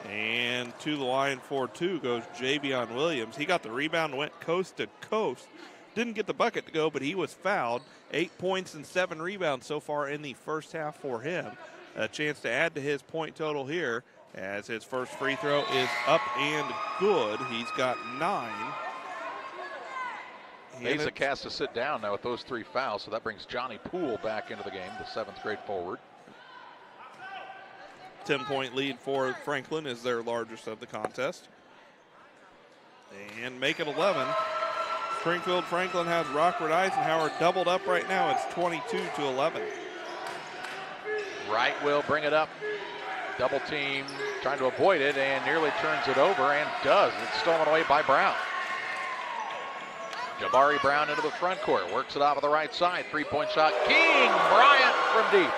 And to the line for two goes Javion Williams. He got the rebound, went coast to coast. Didn't get the bucket to go, but he was fouled. 8 points and 7 rebounds so far in the first half for him. A chance to add to his point total here as his first free throw is up and good. He's got 9. Basic has to sit down now with those 3 fouls, so that brings Johnny Poole back into the game, the 7th grade forward. 10-point lead for Franklin is their largest of the contest. And make it 11. Springfield Franklin has Rockford Eisenhower doubled up right now. It's 22-11. Wright will bring it up. Double team, trying to avoid it, and nearly turns it over, and does. It's stolen away by Brown. Jabari Brown into the front court, works it off of the right side. 3-point shot, King Bryant from deep.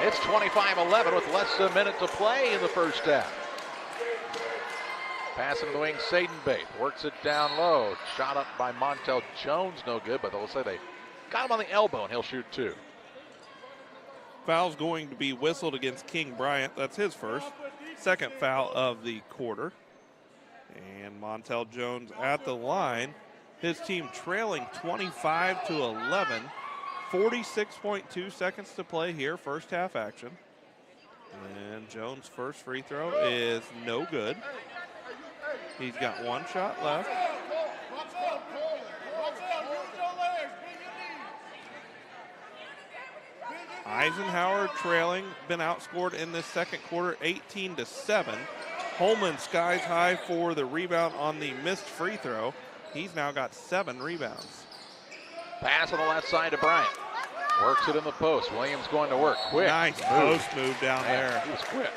It's 25-11 with less than a minute to play in the first half. Passing to the wing, Saden Baith works it down low. Shot up by Montel Jones, no good, but they'll say they got him on the elbow, and he'll shoot 2. Foul's going to be whistled against King Bryant. That's his first. Second foul of the quarter. And Montel Jones at the line. His team trailing 25-11. 46.2 seconds to play here, first half action. And Jones' first free throw is no good. He's got 1 shot left. Eisenhower trailing, been outscored in this second quarter 18-7. Holman skies high for the rebound on the missed free throw. He's now got 7 rebounds. Pass on the left side to Bryant. Works it in the post. Williams going to work. Quick. Nice post move down there. He was quick.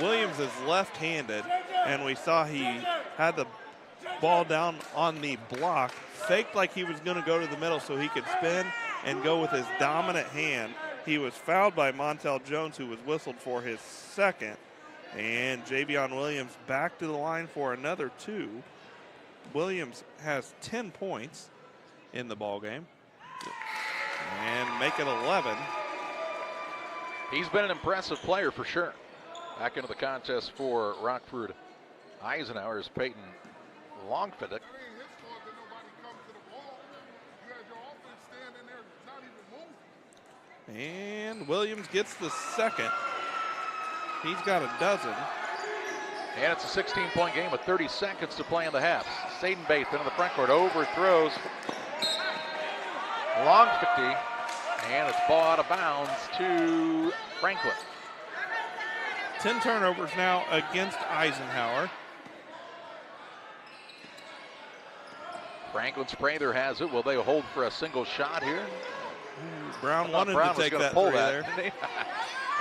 Williams is left-handed, and we saw he had the ball down on the block, faked like he was going to go to the middle so he could spin and go with his dominant hand. He was fouled by Montel Jones, who was whistled for his second, and Javion Williams back to the line for another 2. Williams has 10 points in the ball game, and make it 11. He's been an impressive player for sure. Back into the contest for Rockford Eisenhower is Peyton Longfiddick. And Williams gets the second. He's got a dozen. And it's a 16-point game with 30 seconds to play in the half. Saden Baith into the front court, overthrows Longfiddick, and it's ball out of bounds to Franklin. 10 turnovers now against Eisenhower. Franklin Sprather has it. Will they hold for a single shot here? Brown wanted to take that three there.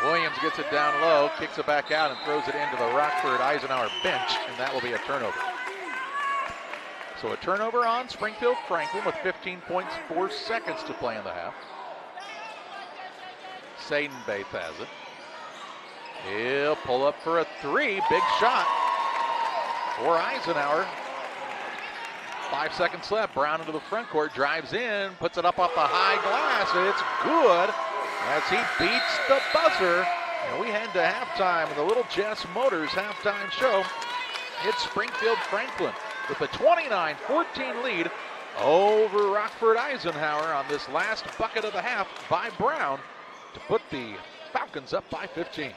Williams gets it down low, kicks it back out, and throws it into the Rockford Eisenhower bench, and that will be a turnover. So a turnover on Springfield Franklin with 15 points, 4 seconds to play in the half. Saden Baith has it. He'll pull up for a 3. Big shot for Eisenhower. 5 seconds left. Brown into the front court, drives in, puts it up off the high glass, and it's good as he beats the buzzer. And we head to halftime in the Little Jess Motors halftime show. It's Springfield Franklin with a 29-14 lead over Rockford Eisenhower on this last bucket of the half by Brown to put the Falcons up by 15.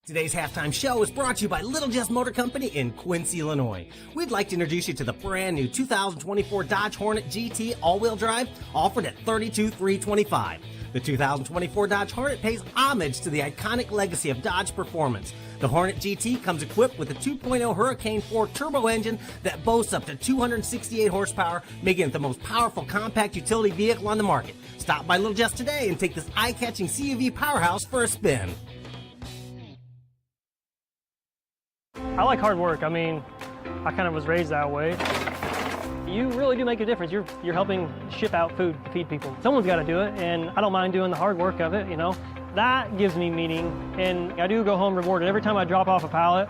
Today's halftime show is brought to you by Little Jess Motor Company in Quincy, Illinois. We'd like to introduce you to the brand new 2024 Dodge Hornet GT all-wheel drive, offered at $32,325. The 2024 Dodge Hornet pays homage to the iconic legacy of Dodge performance. The Hornet GT comes equipped with a 2.0 Hurricane 4 turbo engine that boasts up to 268 horsepower, making it the most powerful compact utility vehicle on the market. Stop by Little Jess today and take this eye-catching CUV powerhouse for a spin. I like hard work. I mean, I kind of was raised that way. You really do make a difference. You're helping ship out food to feed people. Someone's got to do it, and I don't mind doing the hard work of it, you know. That gives me meaning, and I do go home rewarded. Every time I drop off a pallet,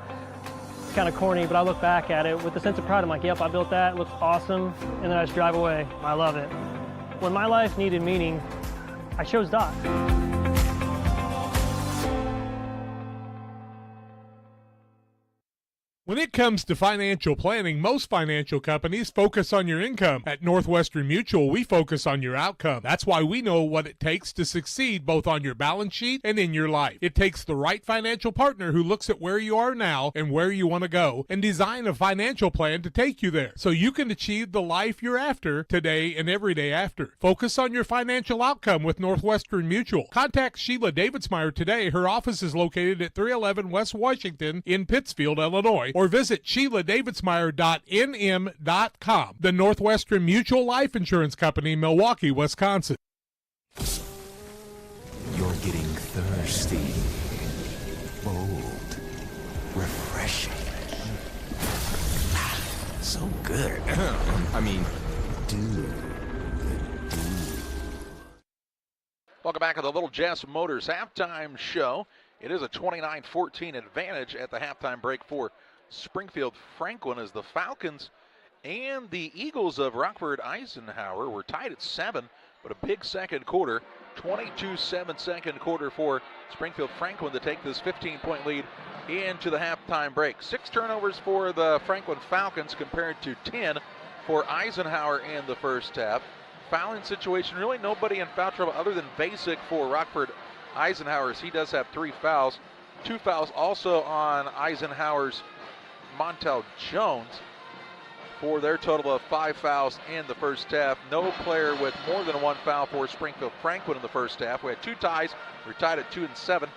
it's kind of corny, but I look back at it with a sense of pride. I'm like, yep, I built that, it looks awesome, and then I just drive away. I love it. When my life needed meaning, I chose Doc. When it comes to financial planning, most financial companies focus on your income. At Northwestern Mutual, we focus on your outcome. That's why we know what it takes to succeed both on your balance sheet and in your life. It takes the right financial partner who looks at where you are now and where you want to go and design a financial plan to take you there so you can achieve the life you're after today and every day after. Focus on your financial outcome with Northwestern Mutual. Contact Sheila Davidsmeyer today. Her office is located at 311 West Washington in Pittsfield, Illinois, or visit SheilaDavidsmeyer.nm.com. The Northwestern Mutual Life Insurance Company, Milwaukee, Wisconsin. You're getting thirsty, bold, refreshing. So good. I mean, dude. Welcome back to the Little Jess Motors halftime show. It is a 29-14 advantage at the halftime break for Springfield Franklin, as the Falcons and the Eagles of Rockford Eisenhower were tied at 7, but a big second quarter, 22-7 second quarter for Springfield Franklin to take this 15-point lead into the halftime break. 6 turnovers for the Franklin Falcons compared to 10 for Eisenhower in the first half. Fouling situation, really nobody in foul trouble other than Basic for Rockford Eisenhower, as he does have 3 fouls. 2 fouls also on Eisenhower's Montel Jones for their total of 5 fouls in the first half. No player with more than 1 foul for Springfield Franklin in the first half. We had 2 ties. We're tied at 2 and 7,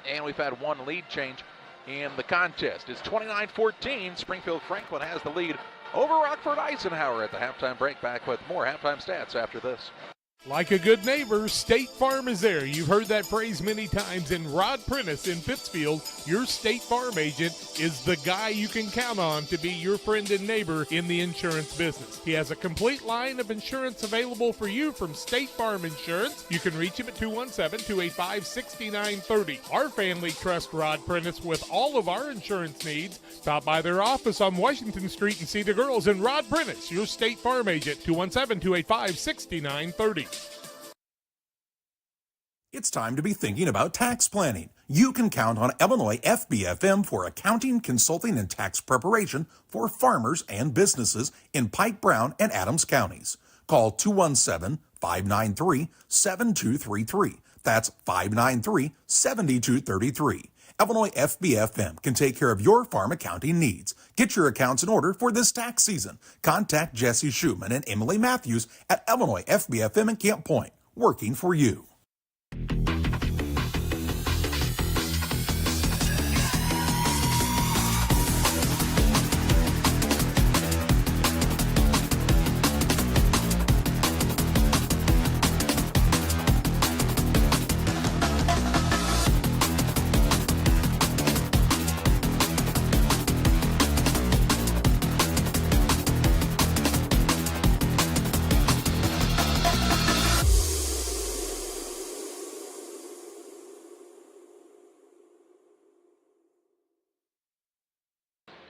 and we've had 1 lead change in the contest. It's 29-14. Springfield Franklin has the lead over Rockford Eisenhower at the halftime break. Back with more halftime stats after this. Like a good neighbor, State Farm is there. You've heard that phrase many times. And Rod Prentice in Pittsfield, your State Farm agent, is the guy you can count on to be your friend and neighbor in the insurance business. He has a complete line of insurance available for you from State Farm Insurance. You can reach him at 217-285-6930. Our family trusts Rod Prentice with all of our insurance needs. Stop by their office on Washington Street and see the girls. And Rod Prentice, your State Farm agent, 217-285-6930. It's time to be thinking about tax planning. You can count on Illinois FBFM for accounting, consulting, and tax preparation for farmers and businesses in Pike, Brown, and Adams counties. Call 217-593-7233. That's 593-7233. Illinois FBFM can take care of your farm accounting needs. Get your accounts in order for this tax season. Contact Jesse Schumann and Emily Matthews at Illinois FBFM in Camp Point, working for you.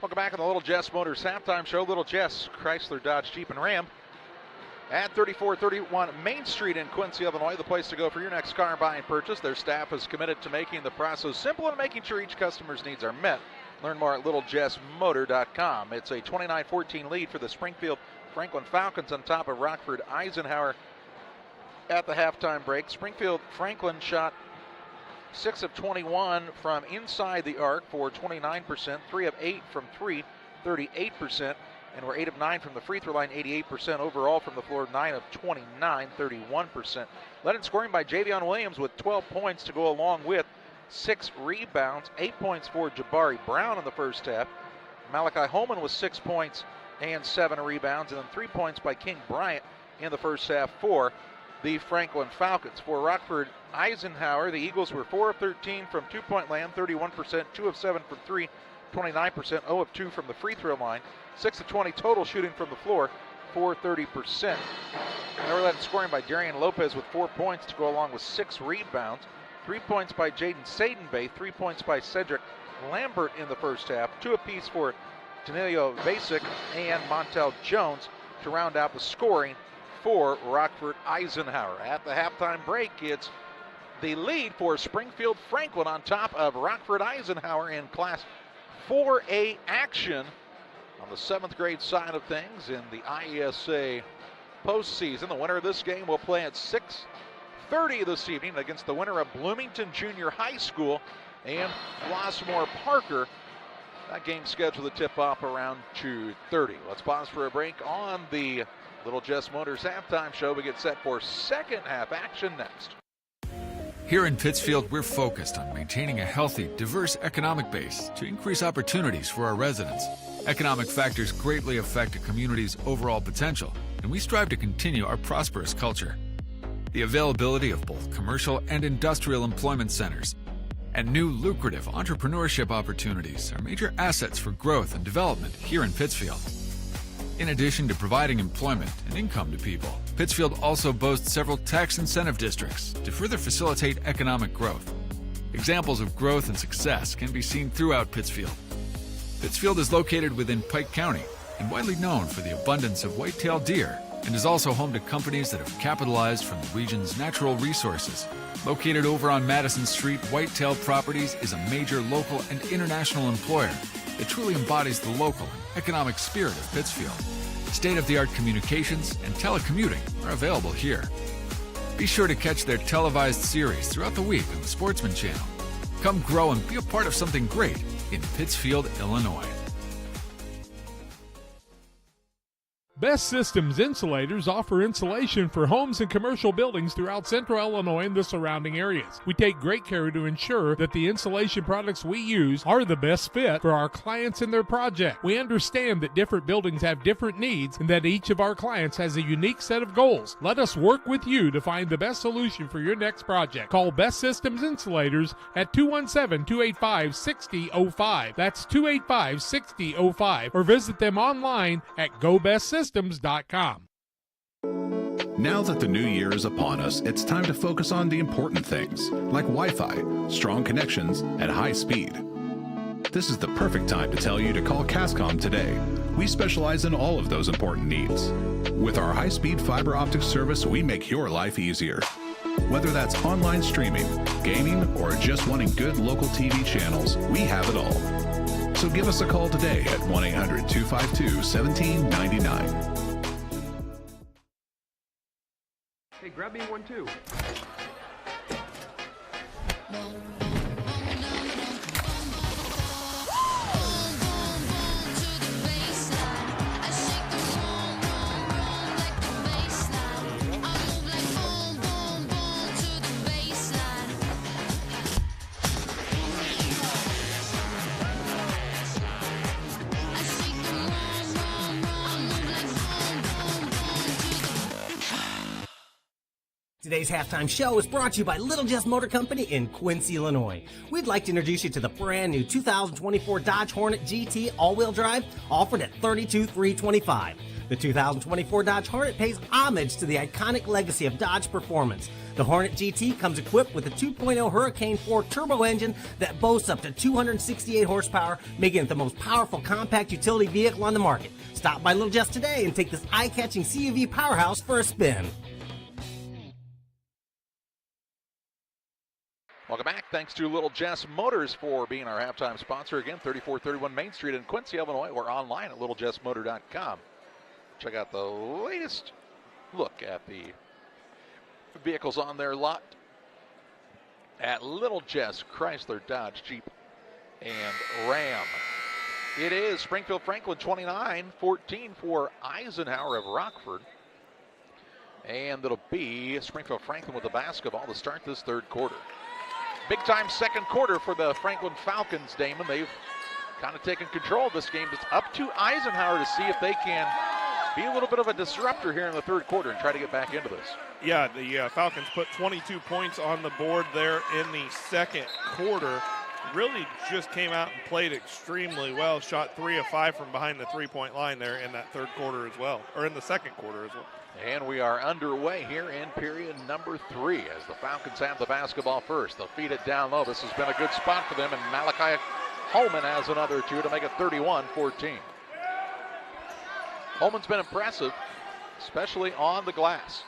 Welcome back on the Little Jess Motors halftime show. Little Jess, Chrysler, Dodge, Jeep, and Ram at 3431 Main Street in Quincy, Illinois, the place to go for your next car buying purchase. Their staff is committed to making the process simple and making sure each customer's needs are met. Learn more at littlejessmotor.com. It's a 29-14 lead for the Springfield Franklin Falcons on top of Rockford Eisenhower at the halftime break. Springfield Franklin shot 6 of 21 from inside the arc for 29%, 3 of 8 from 3, 38%, and we're 8 of 9 from the free throw line, 88% overall from the floor, 9 of 29, 31%. Led in scoring by Javion Williams with 12 points to go along with 6 rebounds, 8 points for Jabari Brown in the first half. Malachi Holman with 6 points and 7 rebounds, and then 3 points by King Bryant in the first half for the Franklin Falcons. For Rockford Eisenhower, the Eagles were 4 of 13 from two-point land, 31%, 2 of 7 from 3, 29%, 0 of 2 from the free throw line, 6 of 20 total shooting from the floor for 30%. They were led in scoring by Darian Lopez with 4 points to go along with 6 rebounds. 3 points by Jaden Sadenbay, 3 points by Cedric Lambert in the first half, 2 apiece for Danilo Vasic and Montel Jones to round out the scoring for Rockford Eisenhower. At the halftime break, it's the lead for Springfield Franklin on top of Rockford Eisenhower in Class 4A action on the 7th grade side of things in the IESA postseason. The winner of this game will play at 6:30 this evening against the winner of Bloomington Junior High School and Flossmoor Parker. That game scheduled to tip off around 2:30. Let's pause for a break on the Little Jess Motors halftime show. We get set for second half action next. Here in Pittsfield, we're focused on maintaining a healthy, diverse economic base to increase opportunities for our residents. Economic factors greatly affect a community's overall potential, and we strive to continue our prosperous culture. The availability of both commercial and industrial employment centers and new lucrative entrepreneurship opportunities are major assets for growth and development here in Pittsfield. In addition to providing employment and income to people, Pittsfield also boasts several tax incentive districts to further facilitate economic growth. Examples of growth and success can be seen throughout Pittsfield. Pittsfield is located within Pike County and widely known for the abundance of white-tailed deer, and is also home to companies that have capitalized from the region's natural resources. Located over on Madison Street, Whitetail Properties is a major local and international employer that truly embodies the local and economic spirit of Pittsfield. State-of-the-art communications and telecommuting are available here. Be sure to catch their televised series throughout the week on the Sportsman Channel. Come grow and be a part of something great in Pittsfield, Illinois. Best Systems Insulators offer insulation for homes and commercial buildings throughout central Illinois and the surrounding areas. We take great care to ensure that the insulation products we use are the best fit for our clients and their project. We understand that different buildings have different needs and that each of our clients has a unique set of goals. Let us work with you to find the best solution for your next project. Call Best Systems Insulators at 217-285-6005. That's 285-6005, or visit them online at GoBestSystems.com. Now that the new year is upon us, it's time to focus on the important things, like Wi-Fi, strong connections, and high speed. This is the perfect time to tell you to call Cascom today. We specialize in all of those important needs. With our high-speed fiber optic service, we make your life easier. Whether that's online streaming, gaming, or just wanting good local TV channels, we have it all. So give us a call today at 1-800-252-1799. Hey, grab me one too. Today's halftime show is brought to you by Little Jess Motor Company in Quincy, Illinois. We'd like to introduce you to the brand new 2024 Dodge Hornet GT all-wheel drive, offered at $32,325. The 2024 Dodge Hornet pays homage to the iconic legacy of Dodge performance. The Hornet GT comes equipped with a 2.0 Hurricane 4 turbo engine that boasts up to 268 horsepower, making it the most powerful compact utility vehicle on the market. Stop by Little Jess today and take this eye-catching CUV powerhouse for a spin. Welcome back. Thanks to Little Jess Motors for being our halftime sponsor. Again, 3431 Main Street in Quincy, Illinois, or online at littlejessmotor.com. Check out the latest look at the vehicles on their lot at Little Jess Chrysler, Dodge, Jeep, and Ram. It is Springfield Franklin 29-14 for Eisenhower of Rockford. And it'll be Springfield Franklin with the basketball to start this third quarter. Big time second quarter for the Franklin Falcons, Damon. They've kind of taken control of this game. It's up to Eisenhower to see if they can be a little bit of a disruptor here in the third quarter and try to get back into this. Yeah, the Falcons put 22 points on the board there in the second quarter. really just came out and played extremely well. Shot 3 of 5 from behind the three-point line there in that third quarter as well, or in the second quarter as well. And we are underway here in period number 3 as the Falcons have the basketball first. They'll feed it down low. This has been a good spot for them, and Malachi Holman has another 2 to make it 31-14. Holman's been impressive, especially on the glass.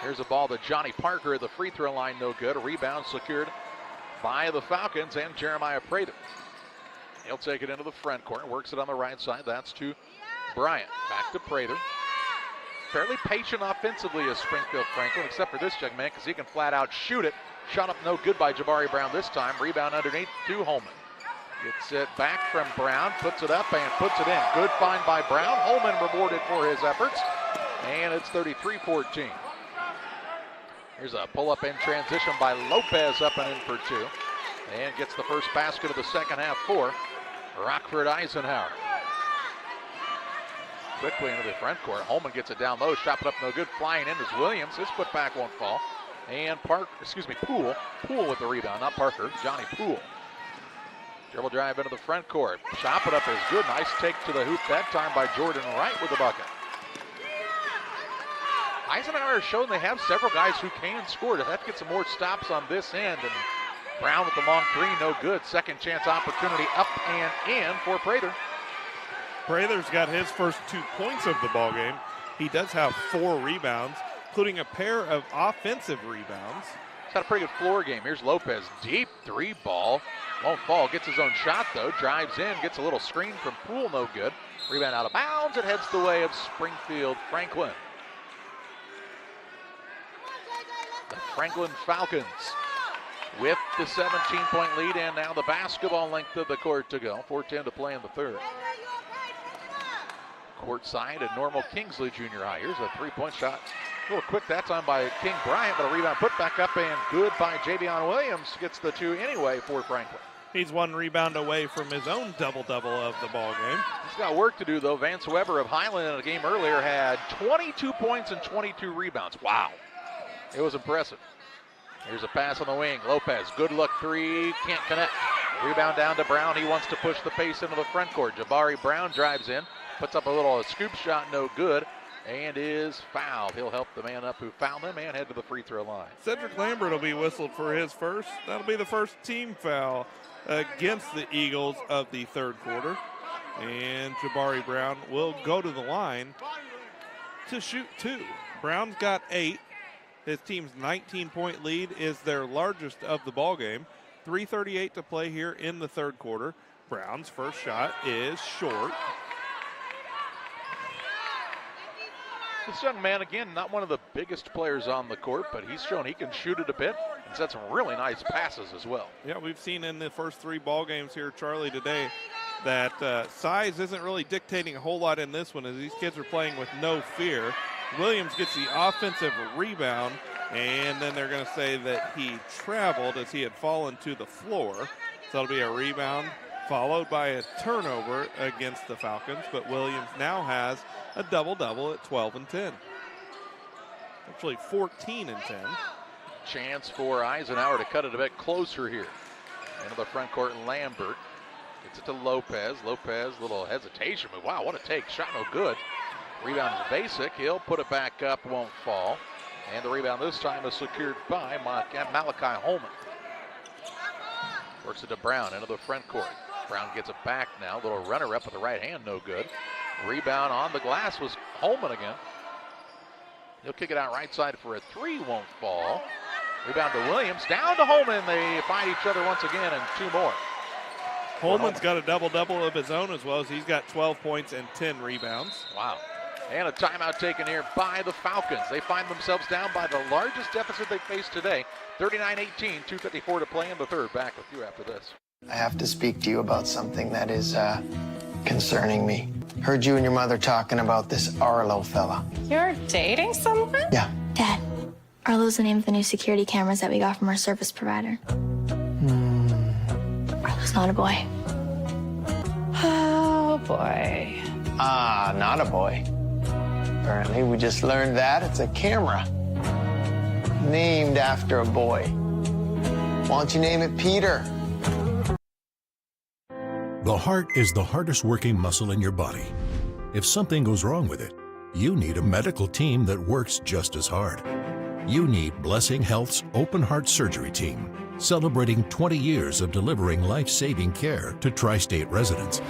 Here's a ball to Johnny Parker at the free throw line, no good. A rebound secured by the Falcons and Jeremiah Prather. He'll take it into the front court, works it on the right side. That's to Bryant. Back to Prather. Fairly patient offensively is Springfield Franklin, except for this young man, because he can flat out shoot it. Shot up no good by Jabari Brown this time. Rebound underneath to Holman. Gets it back from Brown, puts it up and puts it in. Good find by Brown. Holman rewarded for his efforts. And it's 33-14. Here's a pull-up in transition by Lopez, up and in for 2. And gets the first basket of the second half for Rockford Eisenhower. Quickly into the front court. Holman gets it down low, shot it up no good. Flying in is Williams. His putback won't fall. And Poole with the rebound, not Parker. Johnny Poole. Dribble drive into the front court. Chop it up is good. Nice take to the hoop that time by Jordan Wright with the bucket. Eisenhower has shown they have several guys who can score. They have to get some more stops on this end. And Brown with the long 3, no good. Second chance opportunity up and in for Prather. Prather's got his first 2 points of the ball game. He does have 4 rebounds, including a pair of offensive rebounds. He's had a pretty good floor game. Here's Lopez, deep 3 ball. Won't fall, gets his own shot though, drives in, gets a little screen from Poole, no good. Rebound out of bounds, it heads the way of Springfield Franklin. The Franklin Falcons with the 17-point lead, and now the basketball length of the court to go. 4:10 to play in the third. Court side at Normal Kingsley Junior High. Here's a 3-point shot. A little quick that time by King Bryant, but a rebound put back up and good by Javion Williams. Gets the 2 anyway for Franklin. He's 1 rebound away from his own double-double of the ball game. He's got work to do though. Vance Weber of Highland in a game earlier had 22 points and 22 rebounds. Wow. It was impressive. Here's a pass on the wing. Lopez, good look 3, can't connect. Rebound down to Brown. He wants to push the pace into the front court. Jabari Brown drives in, puts up a little scoop shot, no good, and is fouled. He'll help the man up who fouled him and head to the free throw line. Cedric Lambert will be whistled for his first. That'll be the first team foul against the Eagles of the third quarter. And Jabari Brown will go to the line to shoot 2. Brown's got 8. His team's 19-point lead is their largest of the ball game. 3:38 to play here in the third quarter. Brown's first shot is short. This young man, again, not one of the biggest players on the court, but he's shown he can shoot it a bit and set some really nice passes as well. Yeah, we've seen in the first 3 ball games here, Charlie, today, that size isn't really dictating a whole lot in this one, as these kids are playing with no fear. Williams gets the offensive rebound, and then they're going to say that he traveled as he had fallen to the floor. So that'll be a rebound followed by a turnover against the Falcons, but Williams now has a double-double at 12 and 10. Actually 14 and 10. Chance for Eisenhower to cut it a bit closer here. Into the front court, Lambert gets it to Lopez. Lopez, little hesitation, but wow, what a take. Shot no good. Rebound is basic. He'll put it back up, won't fall. And the rebound this time is secured by Malachi Holman. Works it to Brown into the front court. Brown gets it back now. Little runner up with the right hand, no good. Rebound on the glass was Holman again. He'll kick it out right side for a 3, won't fall. Rebound to Williams, down to Holman. They find each other once again, and 2 more. Holman's got a double-double of his own as well, as he's got 12 points and 10 rebounds. Wow. And a timeout taken here by the Falcons. They find themselves down by the largest deficit they faced today, 39-18, 2:54 to play in the third. Back with you after this. I have to speak to you about something that is concerning me. Heard you and your mother talking about this Arlo fella. You're dating someone? Yeah. Dad, Arlo's the name of the new security cameras that we got from our service provider. Arlo's not a boy. Oh, boy. Ah, not a boy. Apparently, we just learned that it's a camera named after a boy. Why don't you name it Peter? The heart is the hardest working muscle in your body. If something goes wrong with it, you need a medical team that works just as hard. You need Blessing Health's Open Heart Surgery Team, celebrating 20 years of delivering life-saving care to tri-state residents.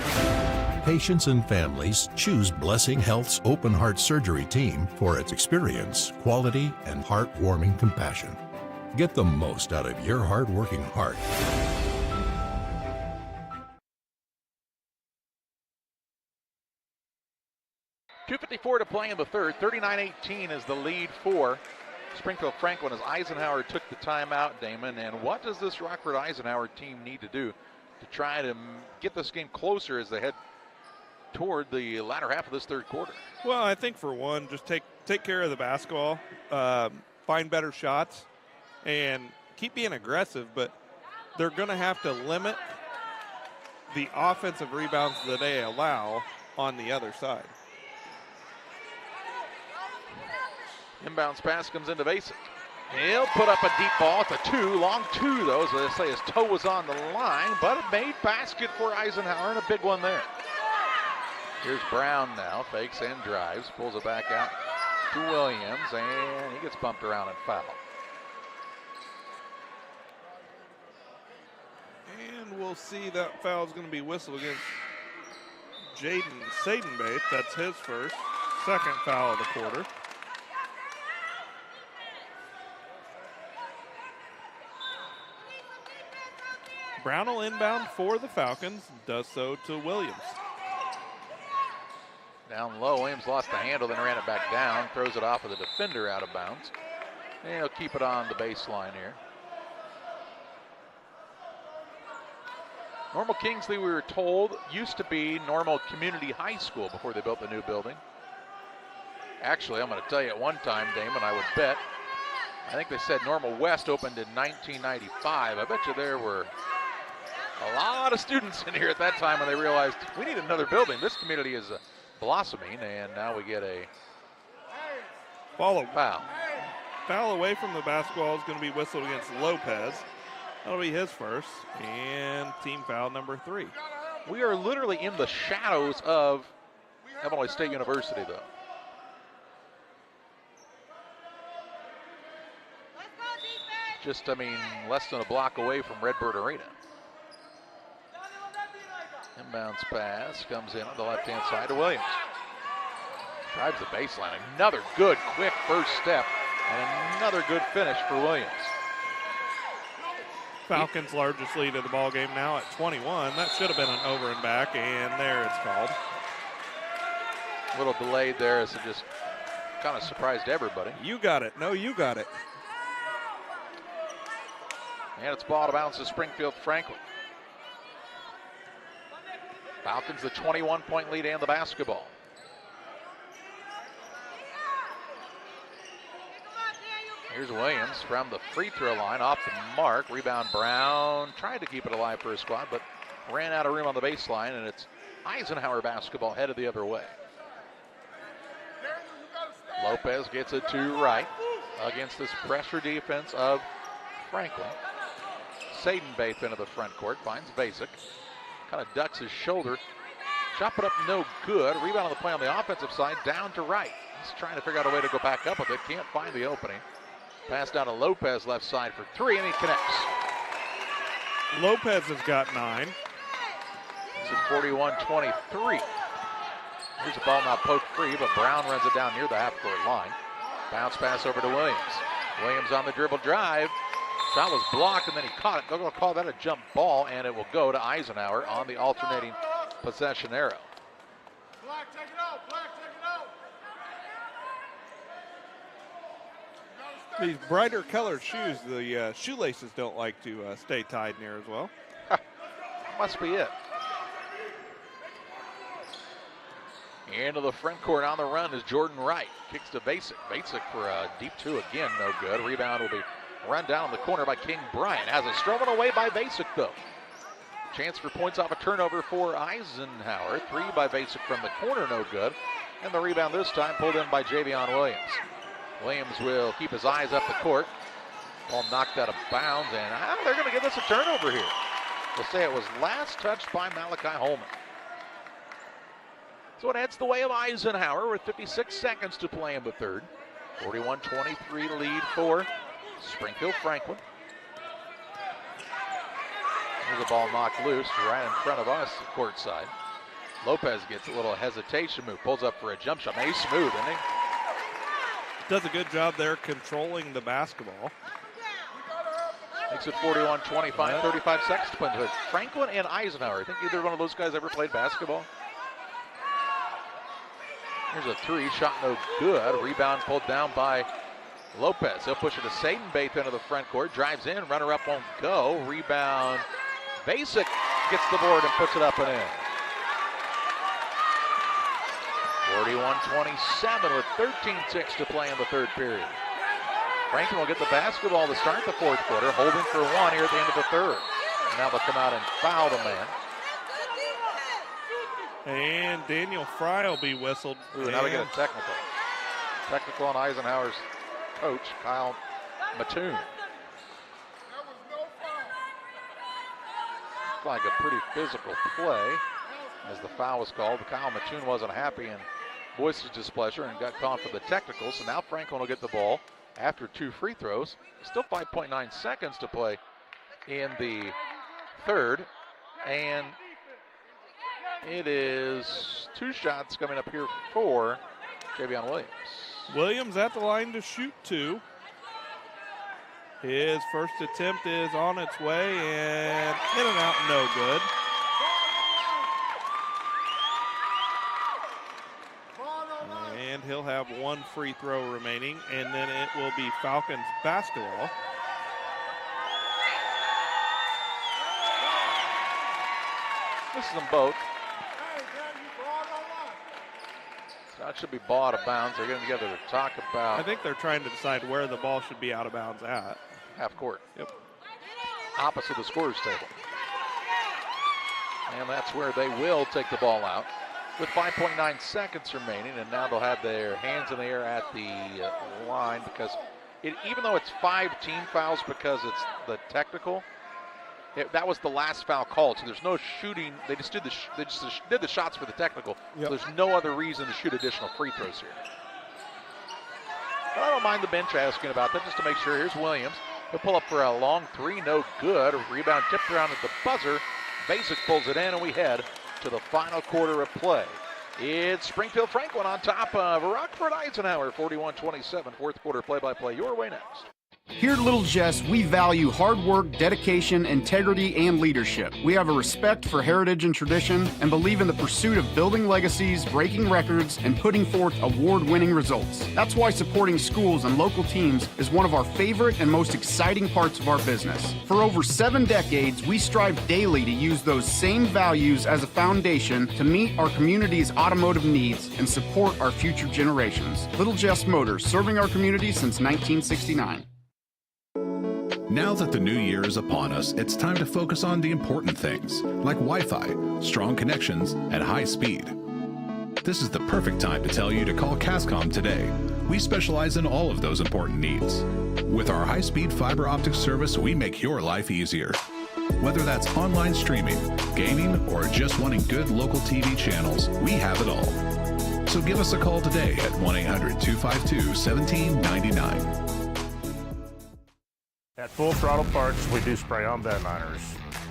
Patients and families choose Blessing Health's Open Heart Surgery Team for its experience, quality, and heartwarming compassion. Get the most out of your hard-working heart. 2:54 to play in the third. 39-18 is the lead for Springfield Franklin as Eisenhower took the timeout, Damon. And what does this Rockford Eisenhower team need to do to try to get this game closer as they head toward the latter half of this third quarter? Well, I think for one, just take care of the basketball, find better shots, and keep being aggressive. But they're going to have to limit the offensive rebounds that they allow on the other side. Inbounds pass comes into Basic. He'll put up a deep ball. It's a two, long two, though. As they say, his toe was on the line, but a made basket for Eisenhower and a big one there. Here's Brown now, fakes and drives, pulls it back out to Williams, and he gets bumped around and fouled. And we'll see that foul is going to be whistled against Jaden Seidenbath. That's his first, second foul of the quarter. Brown will inbound for the Falcons, does so to Williams. Down low, Williams lost the handle, then ran it back down, throws it off of the defender out of bounds. And he'll keep it on the baseline here. Normal Kingsley, we were told, used to be Normal Community High School before they built the new building. Actually, I'm going to tell you at one time, Damon, I would bet, I think they said Normal West opened in 1995. I bet you there were a lot of students in here at that time when they realized we need another building. This community is blossoming, and now we get a foul. Foul away from the basketball is going to be whistled against Lopez. That'll be his first, and team foul number 3. We are literally in the shadows of Illinois State University, though. Just, less than a block away from Redbird Arena. Inbounds pass comes in on the left-hand side to Williams. Drives the baseline. Another good, quick first step, and another good finish for Williams. Falcons' largest lead of the ball game now at 21. That should have been an over and back, and there it's called. A little delayed there as it just kind of surprised everybody. You got it. No, you got it. And it's ball to bounce to Springfield Franklin. Falcons the 21-point lead and the basketball. Here's Williams from the free throw line off the mark. Rebound Brown. Tried to keep it alive for his squad, but ran out of room on the baseline, and it's Eisenhower basketball headed the other way. Lopez gets it to right against this pressure defense of Franklin. Seidenbath into the front court, finds Basic. Kind of ducks his shoulder. Shot put up no good. Rebound on the play on the offensive side, down to right. He's trying to figure out a way to go back up with it. Can't find the opening. Pass down to Lopez left side for 3, and he connects. Lopez has got 9. It's at 41-23. Here's a ball now poked free, but Brown runs it down near the half-court line. Bounce pass over to Williams. Williams on the dribble drive. Shot was blocked, and then he caught it. They're going to call that a jump ball, and it will go to Eisenhower on the alternating possession arrow. Black, take it out. Black, take it out. These brighter colored shoes, the shoelaces don't like to stay tied near as well. Must be it. Into the front court on the run is Jordan Wright. Kicks to Basic. Basic for a deep 2 again, no good. Rebound will be run down in the corner by King Bryant. Has a stolen away by Basic, though. Chance for points off a turnover for Eisenhower. 3 by Basic from the corner, no good. And the rebound this time pulled in by Javion Williams. Williams will keep his eyes up the court. Ball knocked out of bounds, and they're going to give us a turnover here. We'll say it was last touched by Malachi Holman. So it heads the way of Eisenhower with 56 seconds to play in the third. 41-23 lead for Springfield Franklin. Here's a ball knocked loose right in front of us, courtside. Lopez gets a little hesitation move, pulls up for a jump shot. He's smooth, isn't he? Does a good job there controlling the basketball. Makes it 41-25, 35 seconds to play. Franklin and Eisenhower. I think either one of those guys ever played basketball. Here's a three, shot no good. Rebound pulled down by Lopez. He'll push it to Satan Baith into the front court. Drives in, runner up won't go. Rebound, Basic gets the board and puts it up and in. 41-27 with 13 ticks to play in the third period. Franklin will get the basketball to start the fourth quarter, holding for one here at the end of the third. Now they'll come out and foul the man. And Daniel Fry will be whistled. Ooh, now we get a technical. Technical on Eisenhower's coach, Kyle Mattoon. It's like a pretty physical play as the foul was called. Kyle Mattoon wasn't happy and voiced his displeasure and got called for the technical. So now Franklin will get the ball after two free throws. Still 5.9 seconds to play in the third. And it is two shots coming up here for Javion Williams. Williams at the line to shoot two. His first attempt is on its way and in and out, no good. And he'll have one free throw remaining, and then it will be Falcons basketball. This is them both. That should be ball out of bounds. They're getting together to talk about. I think they're trying to decide where the ball should be out of bounds at. Half court. Yep. Opposite the scorer's table. And that's where they will take the ball out with 5.9 seconds remaining. And now they'll have their hands in the air at the line because even though it's 5 team fouls because it's the technical, that was the last foul called, so there's no shooting. They just did the shots for the technical. Yep. So there's no other reason to shoot additional free throws here. But I don't mind the bench asking about that just to make sure. Here's Williams. He'll pull up for a long three, no good. A rebound tipped around at the buzzer. Basic pulls it in, and we head to the final quarter of play. It's Springfield Franklin on top of Rockford Eisenhower, 41-27. Fourth quarter play-by-play your way next. Here at Little Jess, we value hard work, dedication, integrity, and leadership. We have a respect for heritage and tradition and believe in the pursuit of building legacies, breaking records, and putting forth award-winning results. That's why supporting schools and local teams is one of our favorite and most exciting parts of our business. For over 7 decades, we strive daily to use those same values as a foundation to meet our community's automotive needs and support our future generations. Little Jess Motors, serving our community since 1969. Now that the new year is upon us, it's time to focus on the important things, like Wi-Fi, strong connections, and high speed. This is the perfect time to tell you to call Cascom today. We specialize in all of those important needs. With our high-speed fiber optic service, we make your life easier. Whether that's online streaming, gaming, or just wanting good local TV channels, we have it all. So give us a call today at 1-800-252-1799. At Full Throttle Parts, we do spray-on bed liners,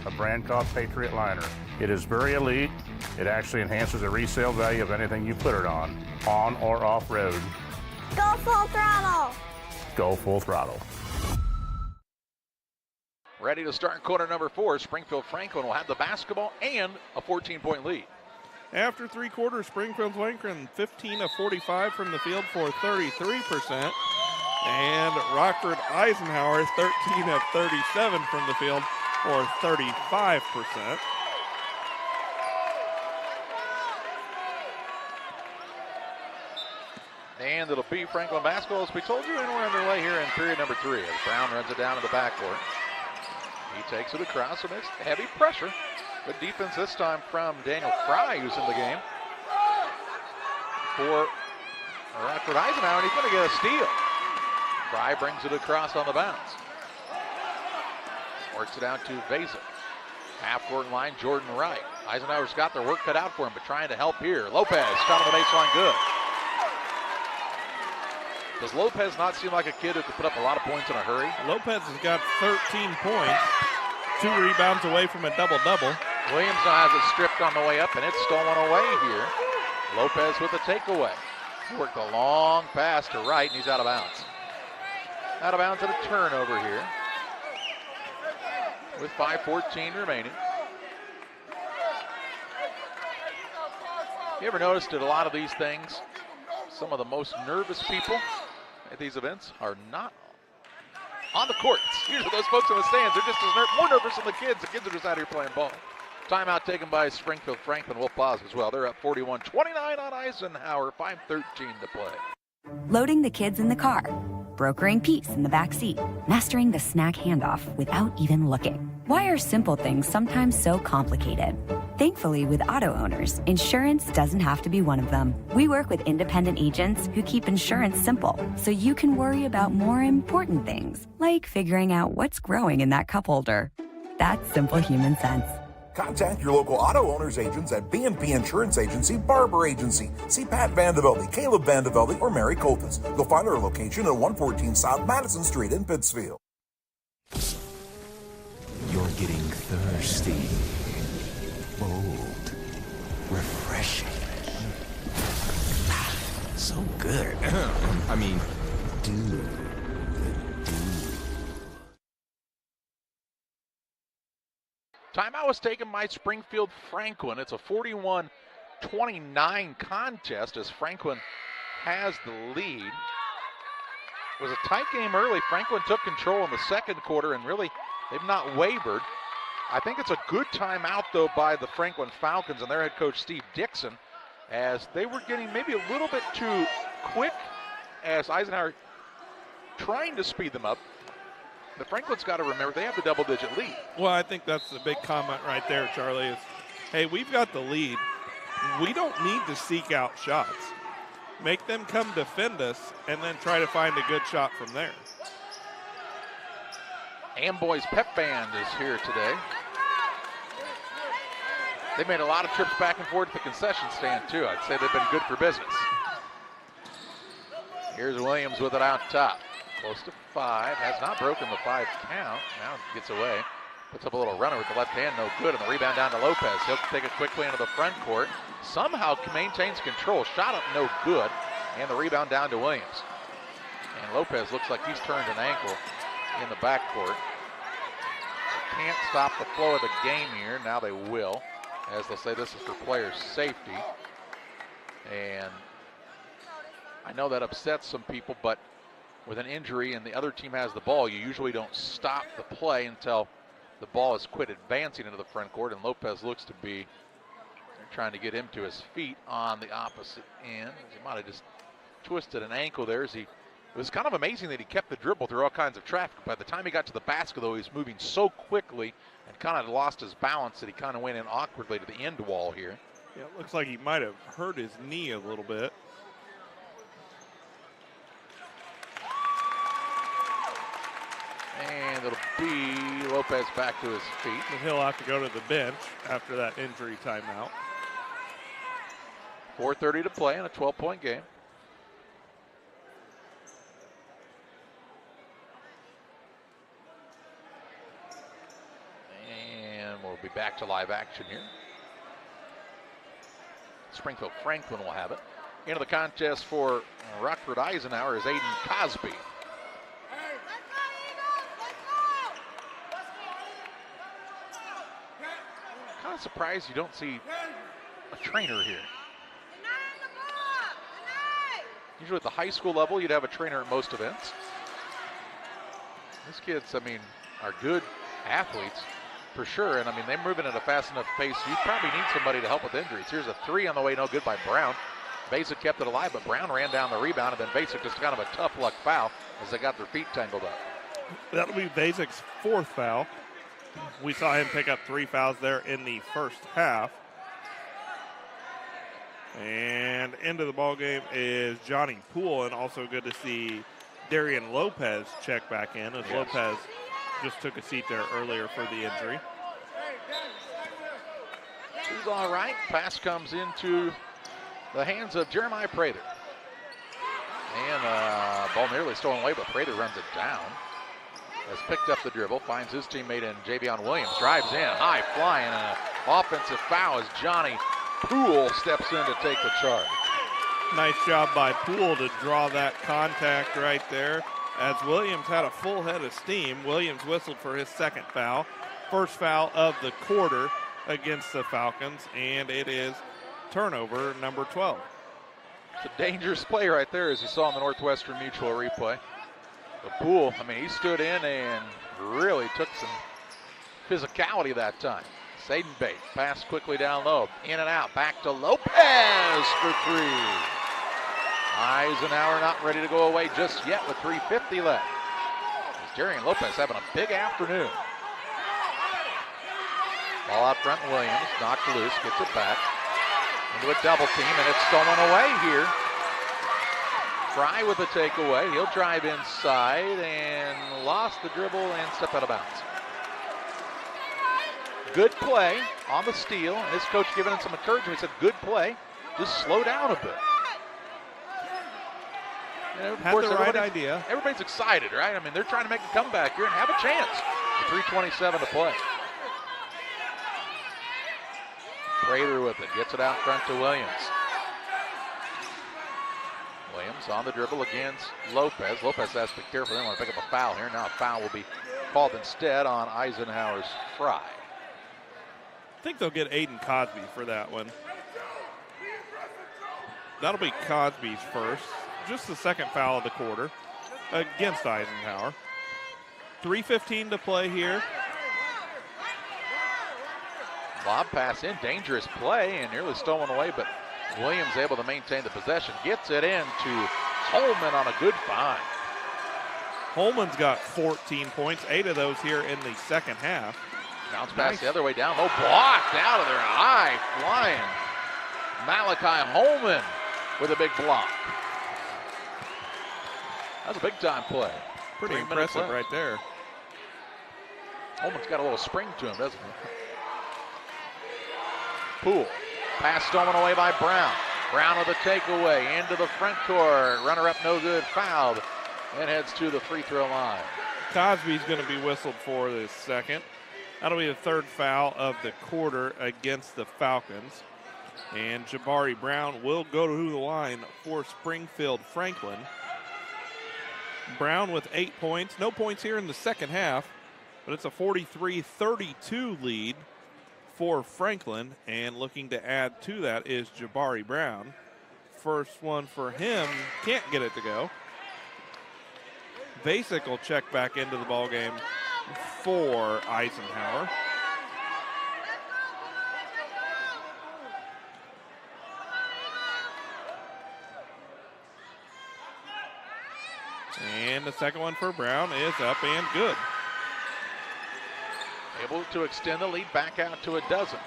a brand called Patriot Liner. It is very elite. It actually enhances the resale value of anything you put it on or off-road. Go Full Throttle! Go Full Throttle. Ready to start quarter number 4. Springfield Franklin will have the basketball and a 14-point lead. After 3 quarters, Springfield Franklin 15 of 45 from the field for 33%. And Rockford Eisenhower 13 of 37 from the field for 35%. And it'll be Franklin basketball, as we told you, and we're underway here in period number 3. As Brown runs it down to the backcourt. He takes it across, and it's heavy pressure. Good defense this time from Daniel Fry, who's in the game for Rockford Eisenhower, and he's going to get a steal. Fry brings it across on the bounce. Works it out to Basic. Half-court line, Jordan Wright. Eisenhower's got their work cut out for him, but trying to help here. Lopez, shot on the baseline, good. Does Lopez not seem like a kid who could put up a lot of points in a hurry? Lopez has got 13 points, 2 rebounds away from a double-double. Williams now has it stripped on the way up, and it's stolen away here. Lopez with a takeaway. Worked a long pass to Wright, and he's out of bounds. Out of bounds and a turnover here with 5:14 remaining. You ever noticed that a lot of these things, some of the most nervous people at these events are not on the courts. Usually those folks in the stands are just as more nervous than the kids. The kids are just out here playing ball. Timeout taken by Springfield. Franklin will pause as well. They're up 41-29 on Eisenhower. 5:13 to play. Loading the kids in the car, brokering peace in the back seat, mastering the snack handoff without even looking. Why are simple things sometimes so complicated? Thankfully, with auto owners, insurance doesn't have to be one of them. We work with independent agents who keep insurance simple, so you can worry about more important things, like figuring out what's growing in that cup holder. That's simple human sense. Contact your local auto owners agents at B&P Insurance Agency, Barber Agency. See Pat Vandevelde, Caleb Vandevelde, or Mary Coltis. You'll find our location at 114 South Madison Street in Pittsfield. You're getting thirsty. Bold. Refreshing. So good. I mean, dude. Timeout was taken by Springfield Franklin. It's a 41-29 contest as Franklin has the lead. It was a tight game early. Franklin took control in the second quarter, and really, they've not wavered. I think it's a good timeout, though, by the Franklin Falcons and their head coach, Steve Dixon, as they were getting maybe a little bit too quick as Eisenhower trying to speed them up. The Franklin's got to remember they have the double-digit lead. Well, I think that's the big comment right there, Charlie, is, hey, we've got the lead. We don't need to seek out shots. Make them come defend us and then try to find a good shot from there. Amboy's Pep Band is here today. They made a lot of trips back and forth to the concession stand, too. I'd say they've been good for business. Here's Williams with it out top. Close to 5, has not broken the 5 count. Now gets away, puts up a little runner with the left hand, no good, and the rebound down to Lopez. He'll take it quickly into the front court. Somehow maintains control, shot up no good, and the rebound down to Williams. And Lopez looks like he's turned an ankle in the backcourt. They can't stop the flow of the game here. Now they will, as they'll say this is for player safety. And I know that upsets some people, but with an injury and the other team has the ball, you usually don't stop the play until the ball has quit advancing into the front court, and Lopez looks to be trying to get him to his feet on the opposite end. He might have just twisted an ankle there. It was kind of amazing that he kept the dribble through all kinds of traffic. By the time he got to the basket, though, he was moving so quickly and kind of lost his balance that he kind of went in awkwardly to the end wall here. Yeah, it looks like he might have hurt his knee a little bit. And it'll be Lopez back to his feet. And he'll have to go to the bench after that injury timeout. 4:30 to play in a 12-point game. And we'll be back to live action here. Springfield Franklin will have it. Into the contest for Rockford Eisenhower is Aiden Cosby. Kind of surprised you don't see a trainer here. Usually at the high school level, you'd have a trainer at most events. These kids, I mean, are good athletes for sure. And I mean, they're moving at a fast enough pace. You probably need somebody to help with injuries. Here's a 3 on the way, no good by Brown. Basic kept it alive, but Brown ran down the rebound, and then Basic just kind of a tough luck foul as they got their feet tangled up. That'll be Basic's 4th foul. We saw him pick up 3 fouls there in the first half. And into the ball game is Johnny Poole, and also good to see Darian Lopez check back in as Lopez just took a seat there earlier for the injury. He's all right. Pass comes into the hands of Jeremiah Prather. And ball nearly stolen away, but Prather runs it down. Has picked up the dribble, finds his teammate in Javion Williams, drives in, high flying, and an offensive foul as Johnny Poole steps in to take the charge. Nice job by Poole to draw that contact right there. As Williams had a full head of steam, Williams whistled for his second foul. First foul of the quarter against the Falcons, and it is turnover number 12. It's a dangerous play right there, as you saw in the Northwestern Mutual replay. But Poole, I mean, he stood in and really took some physicality that time. Saden Bate, pass quickly down low, in and out, back to Lopez for three. Eisenhower not ready to go away just yet with 3:50 left. Darian Lopez having a big afternoon. Ball out front, Williams knocked loose, gets it back into a double team, and it's stolen away here. Fry with a takeaway. He'll drive inside and lost the dribble and stepped out of bounds. Good play on the steal, and his coach giving him some encouragement. He said, good play, just slow down a bit. And of course, the right idea. Everybody's excited, right? I mean, they're trying to make a comeback here and have a chance. 3:27 to play. Prather with it, gets it out front to Williams. Williams on the dribble against Lopez. Lopez has to be careful. They don't want to pick up a foul here. Now a foul will be called instead on Eisenhower's Fry. I think they'll get Aiden Cosby for that one. That'll be Cosby's first. Just the second foul of the quarter against Eisenhower. 3:15 to play here. Lob pass in, dangerous play, and nearly stolen away, but Williams able to maintain the possession. Gets it in to Holman on a good find. Holman's got 14 points, 8 of those here in the second half. Bounce pass the other way down low, blocked out of there, high flying. Malachi Holman with a big block. That's a big time play. Pretty impressive right there. Holman's got a little spring to him, doesn't he? Poole. Pass stolen away by Brown. Brown with a takeaway into the front court. Runner-up no good, fouled, and heads to the free throw line. Cosby's going to be whistled for this second. That'll be the third foul of the quarter against the Falcons. And Jabari Brown will go to the line for Springfield Franklin. Brown with 8 points. No points here in the second half, but it's a 43-32 lead for Franklin, and looking to add to that is Jabari Brown. First one for him, can't get it to go. Basic will check back into the ballgame for Eisenhower. And the second one for Brown is up and good. Able to extend the lead back out to a dozen.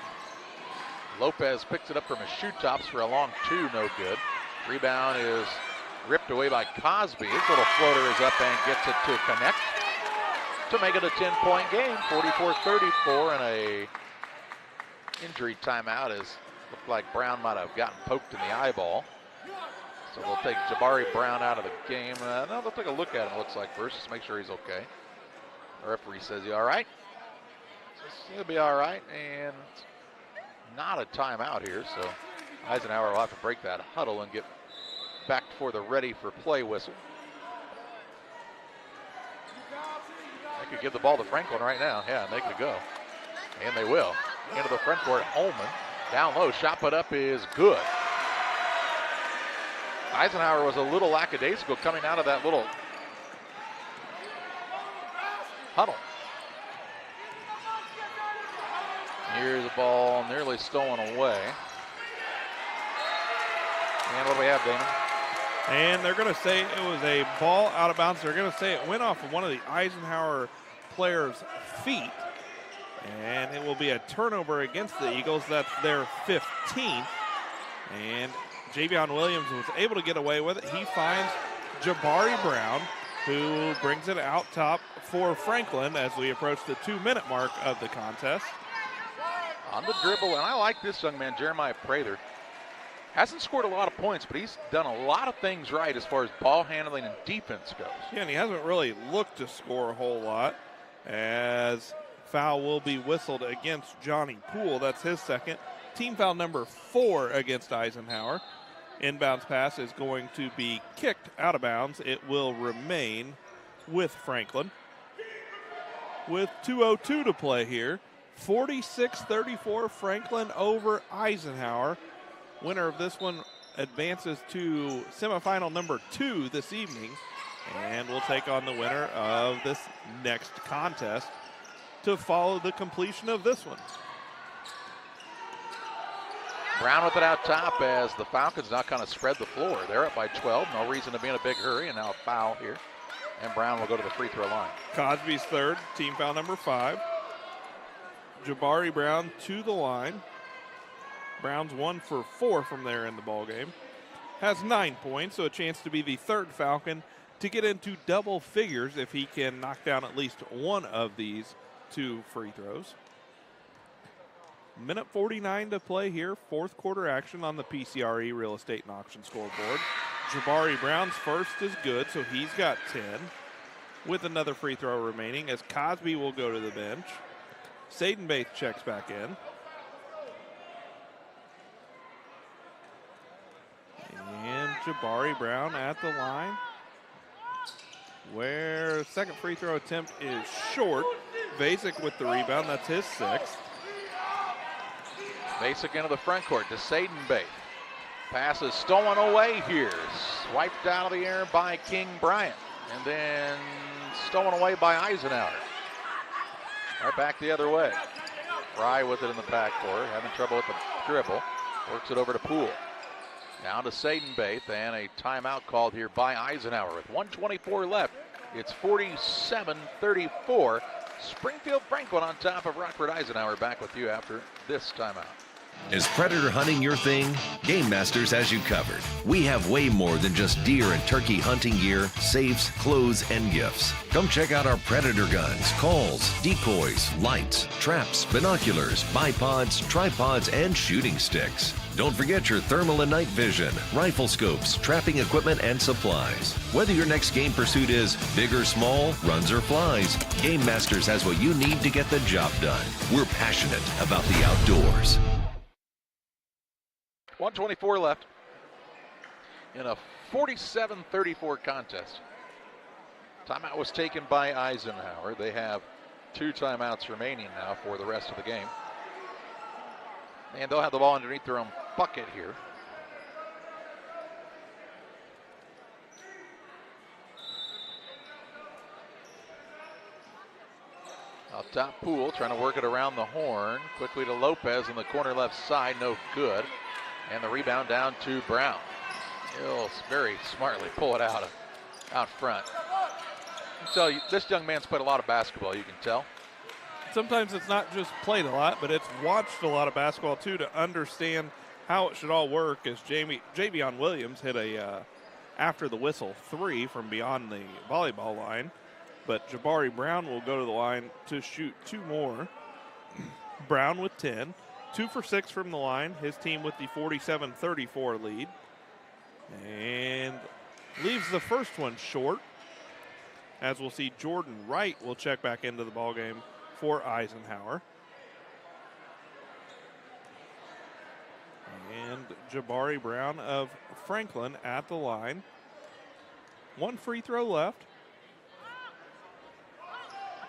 Lopez picks it up from his shoe tops for a long two, no good. Rebound is ripped away by Cosby. His little floater is up and gets it to connect to make it a 10-point game, 44-34, and a injury timeout as looked like Brown might have gotten poked in the eyeball. So they'll take Jabari Brown out of the game. No, they'll take a look at him, it looks like, first, just to make sure he's okay. The referee says he's all right. He'll be all right, and not a timeout here, so Eisenhower will have to break that huddle and get back for the ready for play whistle. They could give the ball to Franklin right now, yeah, and they could go. And they will. Into the front court, Holman. Down low, shot put up is good. Eisenhower was a little lackadaisical coming out of that little huddle. Here's the ball nearly stolen away. And what do we have, Damon? And they're going to say it was a ball out of bounds. They're going to say it went off of one of the Eisenhower players' feet. And it will be a turnover against the Eagles. That's their 15th. And Javion Williams was able to get away with it. He finds Jabari Brown, who brings it out top for Franklin as we approach the 2-minute mark of the contest. On the dribble, and I like this young man, Jeremiah Prather. Hasn't scored a lot of points, but he's done a lot of things right as far as ball handling and defense goes. Yeah, and he hasn't really looked to score a whole lot, as foul will be whistled against Johnny Poole. That's his second. Team foul number 4 against Eisenhower. Inbounds pass is going to be kicked out of bounds. It will remain with Franklin. With 2:02 to play here, 46-34 Franklin over Eisenhower. Winner of this one advances to semifinal number 2 this evening, and will take on the winner of this next contest to follow the completion of this one. Brown with it out top as the Falcons now kind of spread the floor. They're up by 12. No reason to be in a big hurry, and now a foul here. And Brown will go to the free throw line. Cosby's third, team foul number 5. Jabari Brown to the line. Brown's 1 for 4 from there in the ball game. Has 9 points, so a chance to be the third Falcon to get into double figures if he can knock down at least one of these 2 free throws. Minute 49 to play here. Fourth quarter action on the PCRE Real Estate and Auction scoreboard. Jabari Brown's first is good, so he's got 10. With another free throw remaining, as Cosby will go to the bench. Seidenbath checks back in. And Jabari Brown at the line, where second free throw attempt is short. Vasic with the rebound. That's his 6th. Vasic into the front court to Seidenbath. Pass is stolen away here. Swiped out of the air by King Bryant. And then stolen away by Eisenhower. Right back the other way. Fry with it in the backcourt. Having trouble with the dribble. Works it over to Poole. Down to Seidenbath, and a timeout called here by Eisenhower. With 1:24 left, it's 47-34. Springfield Franklin on top of Rockford Eisenhower. Back with you after this timeout. Is predator hunting your thing? Game Masters has you covered. We have way more than just deer and turkey hunting gear, safes, clothes, and gifts. Come check out our predator guns, calls, decoys, lights, traps, binoculars, bipods, tripods, and shooting sticks. Don't forget your thermal and night vision, rifle scopes, trapping equipment, and supplies. Whether your next game pursuit is big or small, runs or flies, Game Masters has what you need to get the job done. We're passionate about the outdoors. 1:24 left in a 47-34 contest. Timeout was taken by Eisenhower. They have 2 timeouts remaining now for the rest of the game. And they'll have the ball underneath their own bucket here. Up top, Poole trying to work it around the horn. Quickly to Lopez in the corner left side, no good. And the rebound down to Brown. He'll very smartly pull it out front. I can tell you, this young man's played a lot of basketball, you can tell. Sometimes it's not just played a lot, but it's watched a lot of basketball too to understand how it should all work. As Javion Williams hit a after the whistle 3 from beyond the volleyball line, but Jabari Brown will go to the line to shoot 2 more. Brown with 10, 2 for 6 from the line. His team with the 47-34 lead, and leaves the first one short. As we'll see, Jordan Wright will check back into the ballgame for Eisenhower. And Jabari Brown of Franklin at the line. 1 free throw left.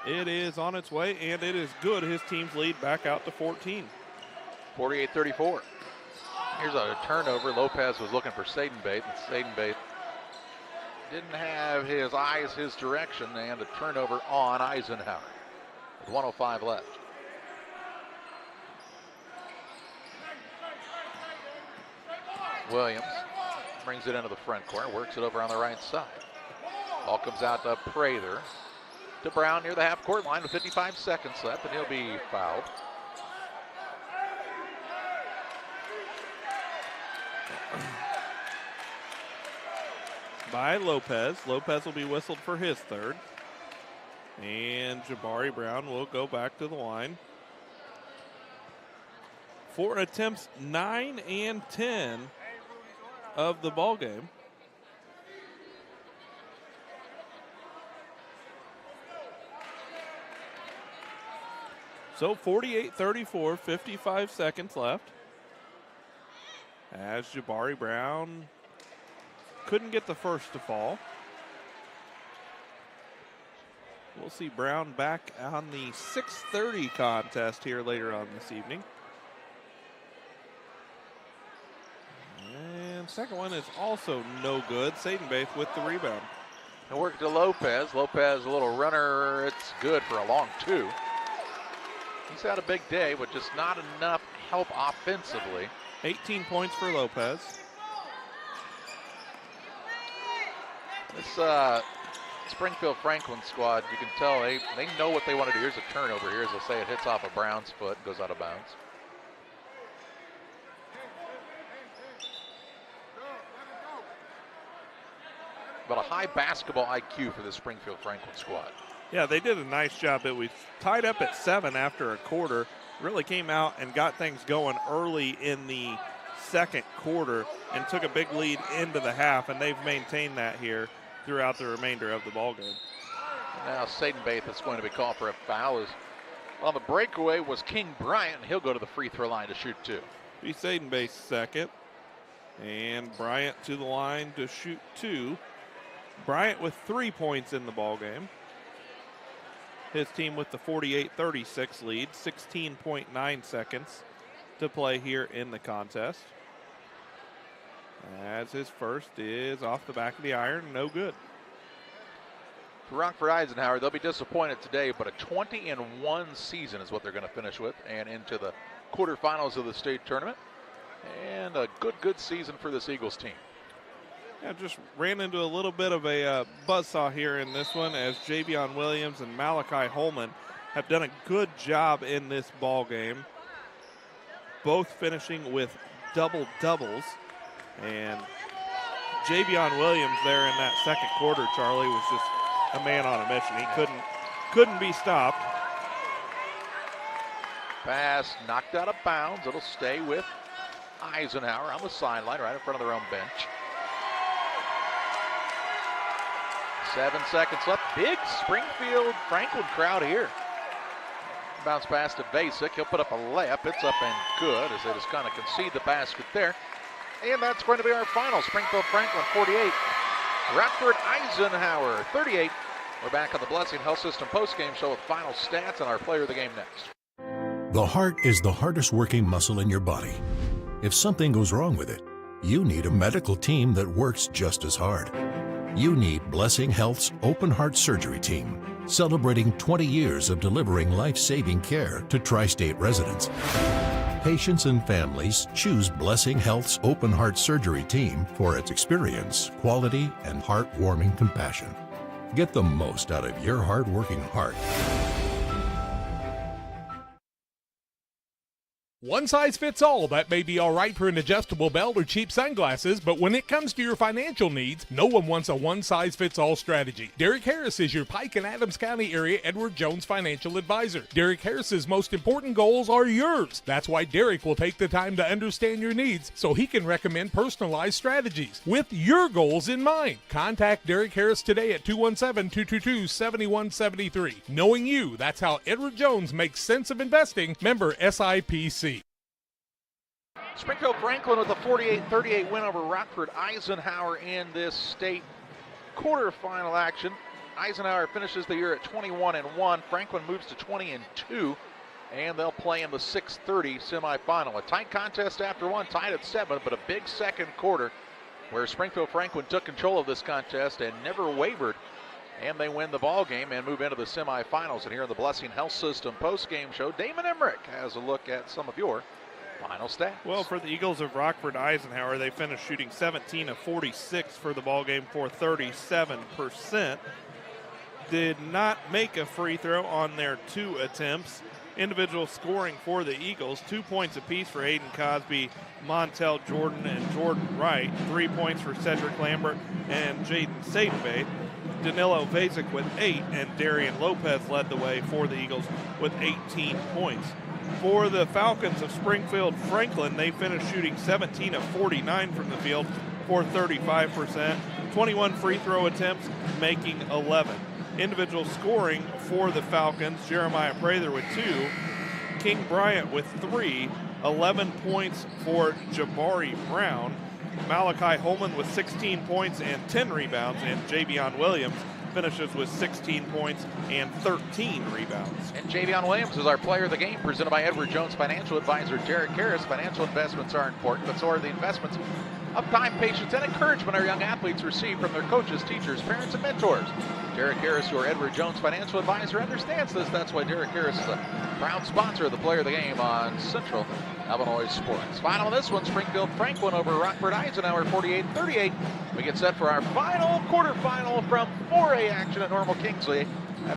It is on its way, and it is good. His team's lead back out to 14. 48-34. Here's a turnover. Lopez was looking for Seidenbath, and Seidenbath didn't have his eyes his direction, and a turnover on Eisenhower with 1:05 left. Williams brings it into the front court, works it over on the right side. Ball comes out to Prather. To Brown near the half-court line with 55 seconds left, and he'll be fouled. By Lopez. Lopez will be whistled for his 3rd. And Jabari Brown will go back to the line for attempts 9 and 10 of the ball game. So 48-34, 55 seconds left. As Jabari Brown couldn't get the first to fall. We'll see Brown back on the 6:30 contest here later on this evening. And second one is also no good. Seidenbath with the rebound. And work to Lopez. Lopez, a little runner. It's good for a long two. He's had a big day, but just not enough help offensively. 18 points for Lopez. This Springfield Franklin squad, you can tell they know what they want to do. Here's a turnover here. As they'll say, it hits off of Brown's foot, goes out of bounds. But a high basketball IQ for the Springfield Franklin squad. Yeah, they did a nice job. It was tied up at 7 after a quarter. Really came out and got things going early in the second quarter and took a big lead into the half, and they've maintained that here throughout the remainder of the ballgame. Now Seidenbath is going to be called for a foul. On the breakaway was King Bryant, and he'll go to the free throw line to shoot two. Be Seidenbath's second, and Bryant to the line to shoot two. Bryant with 3 points in the ballgame. His team with the 48-36 lead, 16.9 seconds to play here in the contest. As his first is off the back of the iron, no good. For Rockford Eisenhower, they'll be disappointed today, but a 20-1 season is what they're going to finish with, and into the quarterfinals of the state tournament. And a good season for this Eagles team. Yeah, just ran into a little bit of a buzzsaw here in this one, as Javion Williams and Malachi Holman have done a good job in this ball game, both finishing with double-doubles. And Javion Williams there in that second quarter, Charlie, was just a man on a mission. He couldn't be stopped. Pass knocked out of bounds. It'll stay with Eisenhower on the sideline right in front of their own bench. 7 seconds left. Big Springfield Franklin crowd here. Bounce pass to Basic. He'll put up a layup. It's up and good as they just kind of concede the basket there. And that's going to be our final. Springfield Franklin 48. Rockford Eisenhower 38. We're back on the Blessing Health System postgame show with final stats and our player of the game next. The heart is the hardest working muscle in your body. If something goes wrong with it, you need a medical team that works just as hard. You need Blessing Health's open heart surgery team, celebrating 20 years of delivering life-saving care to tri-state residents. Patients and families choose Blessing Health's open heart surgery team for its experience, quality, and heartwarming compassion. Get the most out of your hard-working heart. One size fits all. That may be all right for an adjustable belt or cheap sunglasses, but when it comes to your financial needs, no one wants a one-size-fits-all strategy. Derek Harris is your Pike and Adams County area Edward Jones financial advisor. Derek Harris's most important goals are yours. That's why Derek will take the time to understand your needs so he can recommend personalized strategies with your goals in mind. Contact Derek Harris today at 217-222-7173. Knowing you, that's how Edward Jones makes sense of investing. Member SIPC. Springfield Franklin with a 48-38 win over Rockford Eisenhower in this state quarterfinal action. Eisenhower finishes the year at 21-1. Franklin moves to 20-2, and they'll play in the 6:30 semifinal. A tight contest after one, tied at 7, but a big second quarter where Springfield Franklin took control of this contest and never wavered. And they win the ball game and move into the semifinals. And here in the Blessing Health System post-game show, Damon Emmerich has a look at some of your final stats. Well, for the Eagles of Rockford Eisenhower, they finished shooting 17 of 46 for the ball game for 37%. Did not make a free throw on their 2 attempts. Individual scoring for the Eagles, 2 points apiece for Aiden Cosby, Montel Jordan, and Jordan Wright. 3 points for Cedric Lambert and Jaden Seidenbath. Danilo Vasic with 8, and Darian Lopez led the way for the Eagles with 18 points. For the Falcons of Springfield Franklin, they finished shooting 17 of 49 from the field for 35%, 21 free throw attempts, making 11. Individual scoring for the Falcons, Jeremiah Prather with 2, King Bryant with 3, 11 points for Jabari Brown, Malachi Holman with 16 points and 10 rebounds, and Javion Williams finishes with 16 points and 13 rebounds. And Javion Williams is our player of the game, presented by Edward Jones financial advisor Derek Harris. Financial investments are important, but so are the investments of time, patience, and encouragement our young athletes receive from their coaches, teachers, parents, and mentors. Derek Harris, your Edward Jones financial advisor, understands this. That's why Derek Harris is a proud sponsor of the player of the game on Central Illinois Sports. Final on this one, Springfield Franklin over Rockford Eisenhower, 48-38. We get set for our final quarterfinal from 4A action at Normal Kingsley.